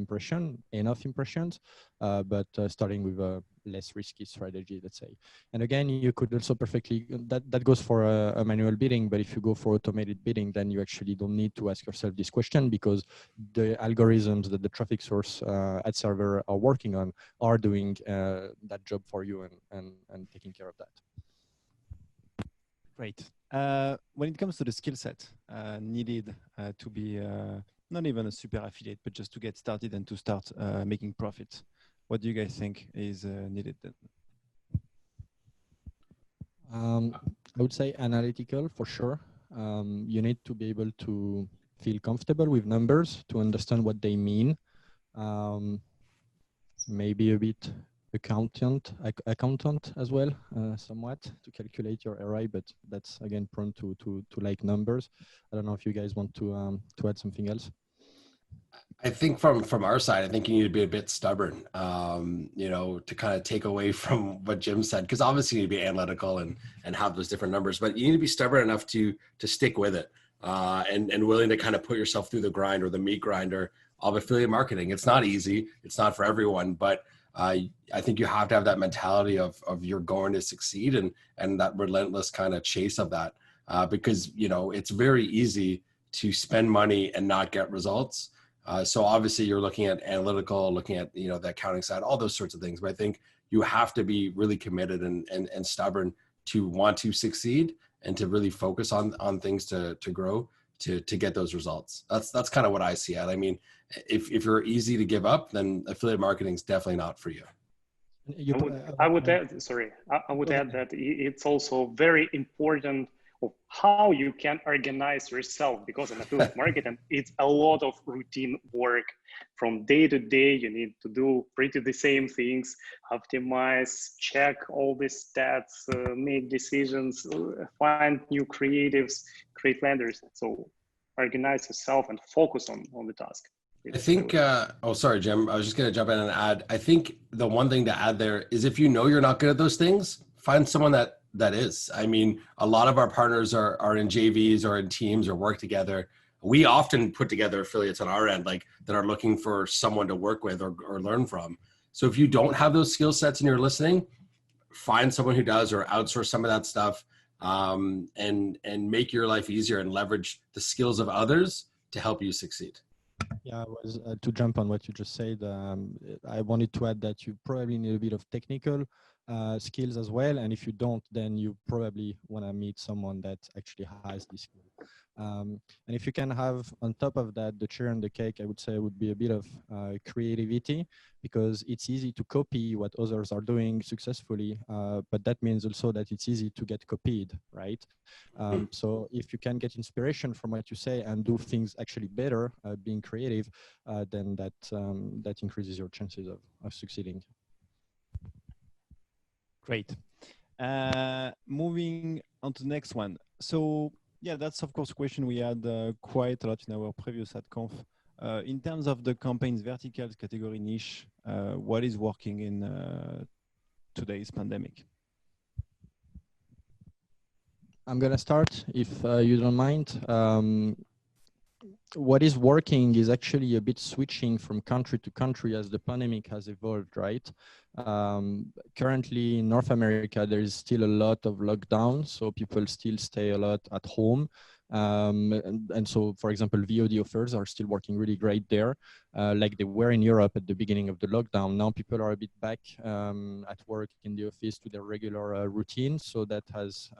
enough impressions, but starting with a less risky strategy, let's say. And again, you could also perfectly, that goes for a manual bidding, but if you go for automated bidding, then you actually don't need to ask yourself this question, because the algorithms that the traffic source ad server are working on are doing that job for you and taking care of that. Great. When it comes to the skill set needed to be not even a super affiliate, but just to get started and to start making profit, What do you guys think is needed then? I would say analytical for sure. You need to be able to feel comfortable with numbers to understand what they mean. Maybe a bit accountant as well, somewhat to calculate your ROI, but that's again prone to like numbers. I don't know if you guys want to add something else. I think from our side, I think you need to be a bit stubborn, you know, to kind of take away from what Jim said, because obviously you need to be analytical and have those different numbers, but you need to be stubborn enough to stick with it and willing to kind of put yourself through the grind or the meat grinder of affiliate marketing. It's not easy. It's not for everyone, but I think you have to have that mentality of you're going to succeed and that relentless kind of chase of that because, you know, it's very easy to spend money and not get results. So obviously you're looking at analytical, looking at, you know, the accounting side, all those sorts of things. But I think you have to be really committed and stubborn to want to succeed and to really focus on things to grow, to get those results. That's kind of what I see at. I mean, if you're easy to give up, then affiliate marketing is definitely not for you. I would add that it's also very important of how you can organize yourself, because in affiliate marketing, it's a lot of routine work from day to day. You need to do pretty the same things, optimize, check all the stats, make decisions, find new creatives, create landers. So organize yourself and focus on the task. I think, oh, sorry, Jim. I was just going to jump in and add, I think the one thing to add there is if you know you're not good at those things, find someone that is. I mean, a lot of our partners are in JVs or in teams or work together. We often put together affiliates on our end, like that are looking for someone to work with or learn from. So if you don't have those skill sets and you're listening, find someone who does or outsource some of that stuff and make your life easier and leverage the skills of others to help you succeed. Yeah, to jump on what you just said, I wanted to add that you probably need a bit of technical skills as well. And if you don't, then you probably want to meet someone that actually has this skill. And if you can have on top of that, the cherry on the cake, I would say would be a bit of creativity, because it's easy to copy what others are doing successfully, but that means also that it's easy to get copied, right? So if you can get inspiration from what you say and do things actually better, being creative, then that increases your chances of succeeding. Great. Moving on to the next one. So yeah, that's of course a question we had quite a lot in our previous Adconf. In terms of the campaigns, verticals, category, niche, what is working in today's pandemic? I'm going to start, if you don't mind. What is working is actually a bit switching from country to country as the pandemic has evolved, right? Currently in North America, there is still a lot of lockdown, so people still stay a lot at home. And so, for example, VOD offers are still working really great there, like they were in Europe at the beginning of the lockdown. Now people are a bit back at work in the office to their regular routine, so that has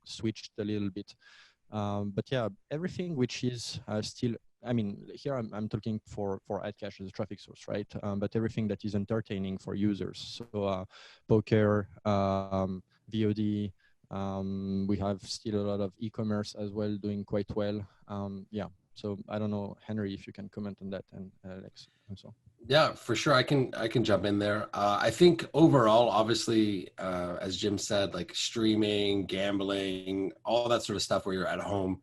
switched a little bit. But yeah, everything which is still, I mean, here I'm talking for Adcash as a traffic source, right? But everything that is entertaining for users. So poker, VOD, we have still a lot of e-commerce as well doing quite well. Yeah, so I don't know, Henry, if you can comment on that, and Alex also. Yeah, for sure. I can jump in there. I think overall, obviously, as Jim said, like streaming, gambling, all that sort of stuff where you're at home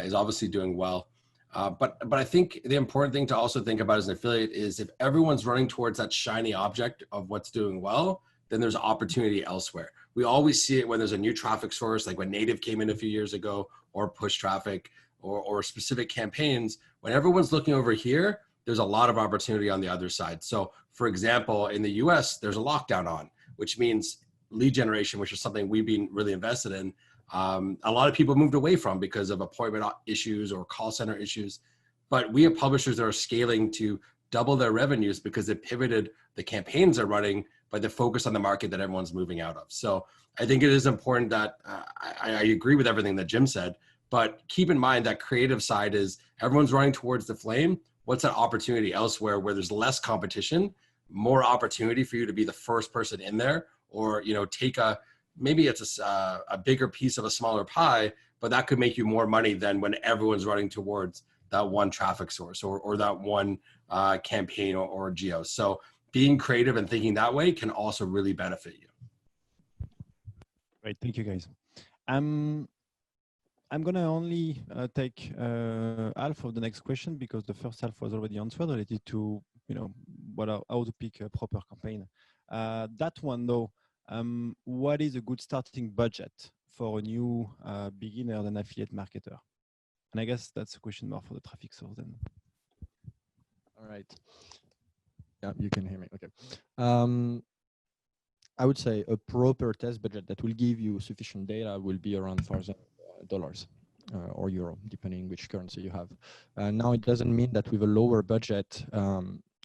is obviously doing well. But I think the important thing to also think about as an affiliate is if everyone's running towards that shiny object of what's doing well, then there's opportunity elsewhere. We always see it when there's a new traffic source, like when Native came in a few years ago, or push traffic, or specific campaigns. When everyone's looking over here, there's a lot of opportunity on the other side. So for example, in the US, there's a lockdown on, which means lead generation, which is something we've been really invested in. A lot of people moved away from because of appointment issues or call center issues. But we have publishers that are scaling to double their revenues because they pivoted the campaigns they're running by the focus on the market that everyone's moving out of. So I think it is important that I agree with everything that Jim said, but keep in mind that creative side is everyone's running towards the flame. What's that opportunity elsewhere where there's less competition more opportunity for you to be the first person in there, or, you know, take maybe it's a bigger piece of a smaller pie, but that could make you more money than when everyone's running towards that one traffic source or that one campaign or geo. So being creative and thinking that way can also really benefit you. Great, thank you guys. I'm gonna only take half of the next question because the first half was already answered related to, you know, how to pick a proper campaign. That one though, what is a good starting budget for a new beginner and affiliate marketer? And I guess that's a question more for the traffic source then. All right. Yeah, you can hear me. Okay. I would say a proper test budget that will give you sufficient data will be around $1,000 or euro, depending which currency you have. Now, it doesn't mean that with a lower budget,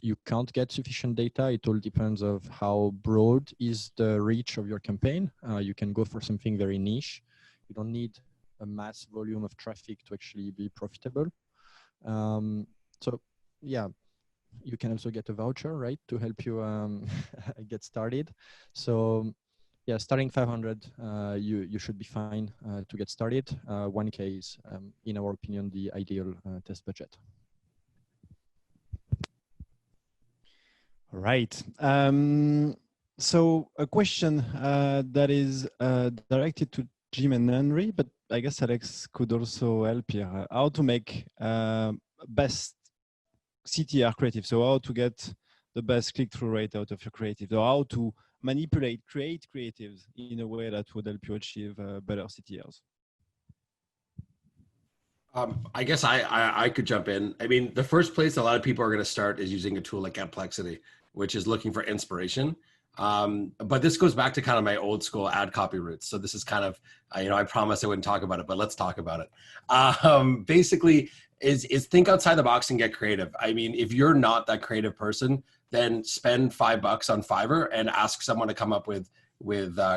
you can't get sufficient data. It all depends of how broad is the reach of your campaign. You can go for something very niche. You don't need a mass volume of traffic to actually be profitable. So yeah, you can also get a voucher, right, to help you get started. So yeah, starting 500, you should be fine to get started. 1K is, in our opinion, the ideal test budget. All right. So a question that is directed to Jim and Henry, but I guess Alex could also help here. How to make best CTR creative. So how to get the best click-through rate out of your creative, or how to create creatives in a way that would help you achieve better CTRs. I guess I could jump in. I mean, the first place a lot of people are going to start is using a tool like Adplexity, which is looking for inspiration. But this goes back to kind of my old school ad copy roots. So this is kind of, you know, I promised I wouldn't talk about it, but let's talk about it. Basically is think outside the box and get creative. I mean, if you're not that creative person, then spend $5 on Fiverr and ask someone to come up with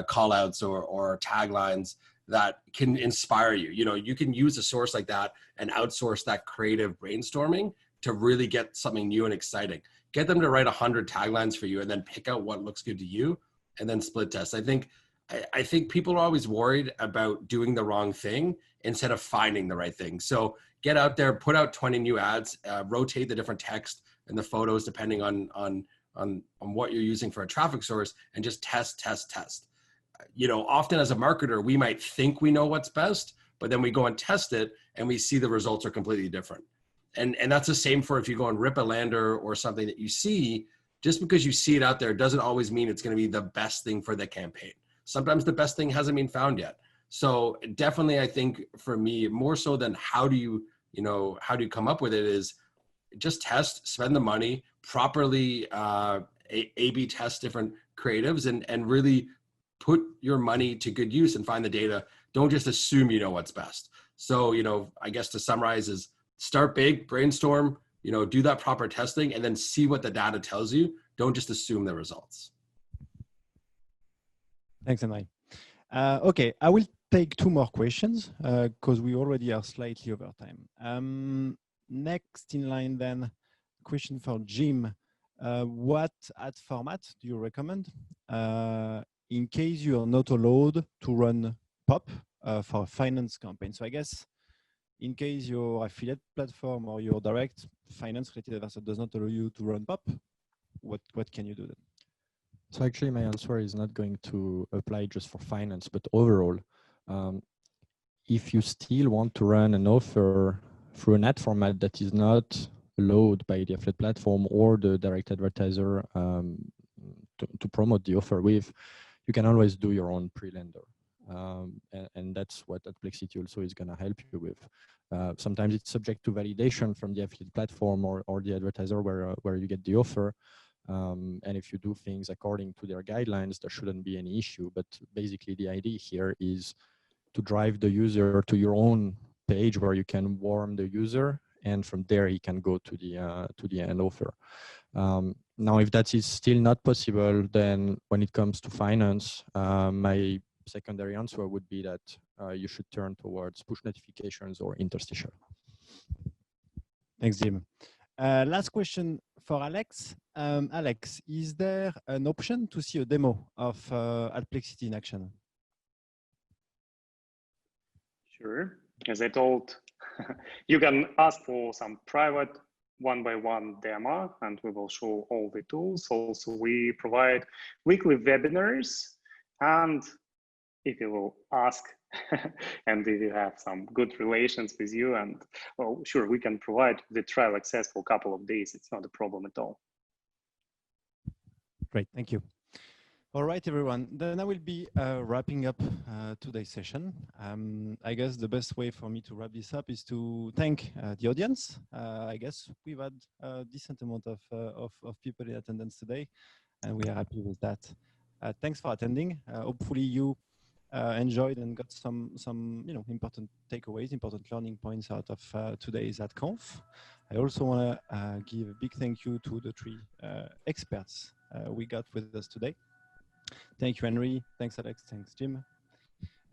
call outs or taglines that can inspire you. You know, you can use a source like that and outsource that creative brainstorming to really get something new and exciting. Get them to write 100 taglines for you and then pick out what looks good to you and then split test. I think people are always worried about doing the wrong thing instead of finding the right thing. So get out there, put out 20 new ads, rotate the different text and the photos depending on what you're using for a traffic source, and just test. You know, often as a marketer, we might think we know what's best, but then we go and test it and we see the results are completely different. And that's the same for if you go and rip a lander or something that you see. Just because you see it out there doesn't always mean it's going to be the best thing for the campaign. Sometimes the best thing hasn't been found yet. So definitely, I think for me, more so than how do you come up with it, is just test, spend the money, properly A/B test different creatives, and really put your money to good use and find the data. Don't just assume you know what's best. So, you know, I guess to summarize is start big, brainstorm, you know, do that proper testing, and then see what the data tells you. Don't just assume the results. Thanks, Henry. Okay, I will take 2 more questions because we already are slightly over time. Next in line then, question for Jim. What ad format do you recommend in case you are not allowed to run POP for a finance campaign? So I guess in case your affiliate platform or your direct finance related advertiser does not allow you to run POP, what can you do then? So actually my answer is not going to apply just for finance, but overall. If you still want to run an offer through an ad format that is not allowed by the affiliate platform or the direct advertiser to promote the offer with, you can always do your own pre-lender. And that's what Adplexity also is going to help you with. Sometimes it's subject to validation from the affiliate platform or the advertiser where you get the offer. And if you do things according to their guidelines, there shouldn't be any issue. But basically the idea here is to drive the user to your own page where you can warm the user, and from there he can go to the end offer. Now, if that is still not possible, then when it comes to finance, my secondary answer would be that you should turn towards push notifications or interstitial. Thanks, Jim. Last question for Alex. Alex, is there an option to see a demo of Adplexity in action? Sure. As I told, you can ask for some private one-by-one demo, and we will show all the tools. Also, we provide weekly webinars, and if you will ask and if you have some good relations with you, and well, sure, we can provide the trial access for a couple of days. It's not a problem at all. Great, thank you. All right, everyone. Then I will be wrapping up today's session. I guess the best way for me to wrap this up is to thank the audience. I guess we've had a decent amount of people in attendance today, and we are happy with that. Thanks for attending. Hopefully you enjoyed and got some important takeaways, important learning points out of today's Adconf. I also want to give a big thank you to the three experts we got with us today. Thank you, Henry. Thanks, Alex. Thanks, Jim.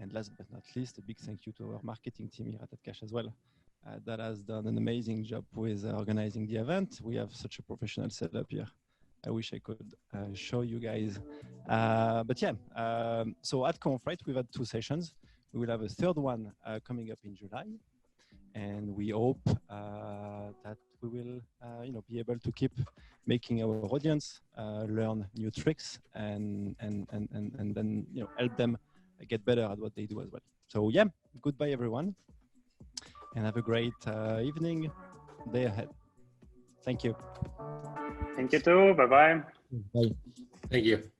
And last but not least, a big thank you to our marketing team here at Adcash as well. That has done an amazing job with organizing the event. We have such a professional setup here. I wish I could show you guys. But yeah, so Adconf, right? We've had 2 sessions. We will have a third one coming up in July. And we hope that we will be able to keep making our audience learn new tricks and then help them get better at what they do as well. So yeah, goodbye everyone, and have a great evening, day ahead. Thank you. Thank you too. Bye-bye. Bye. Thank you.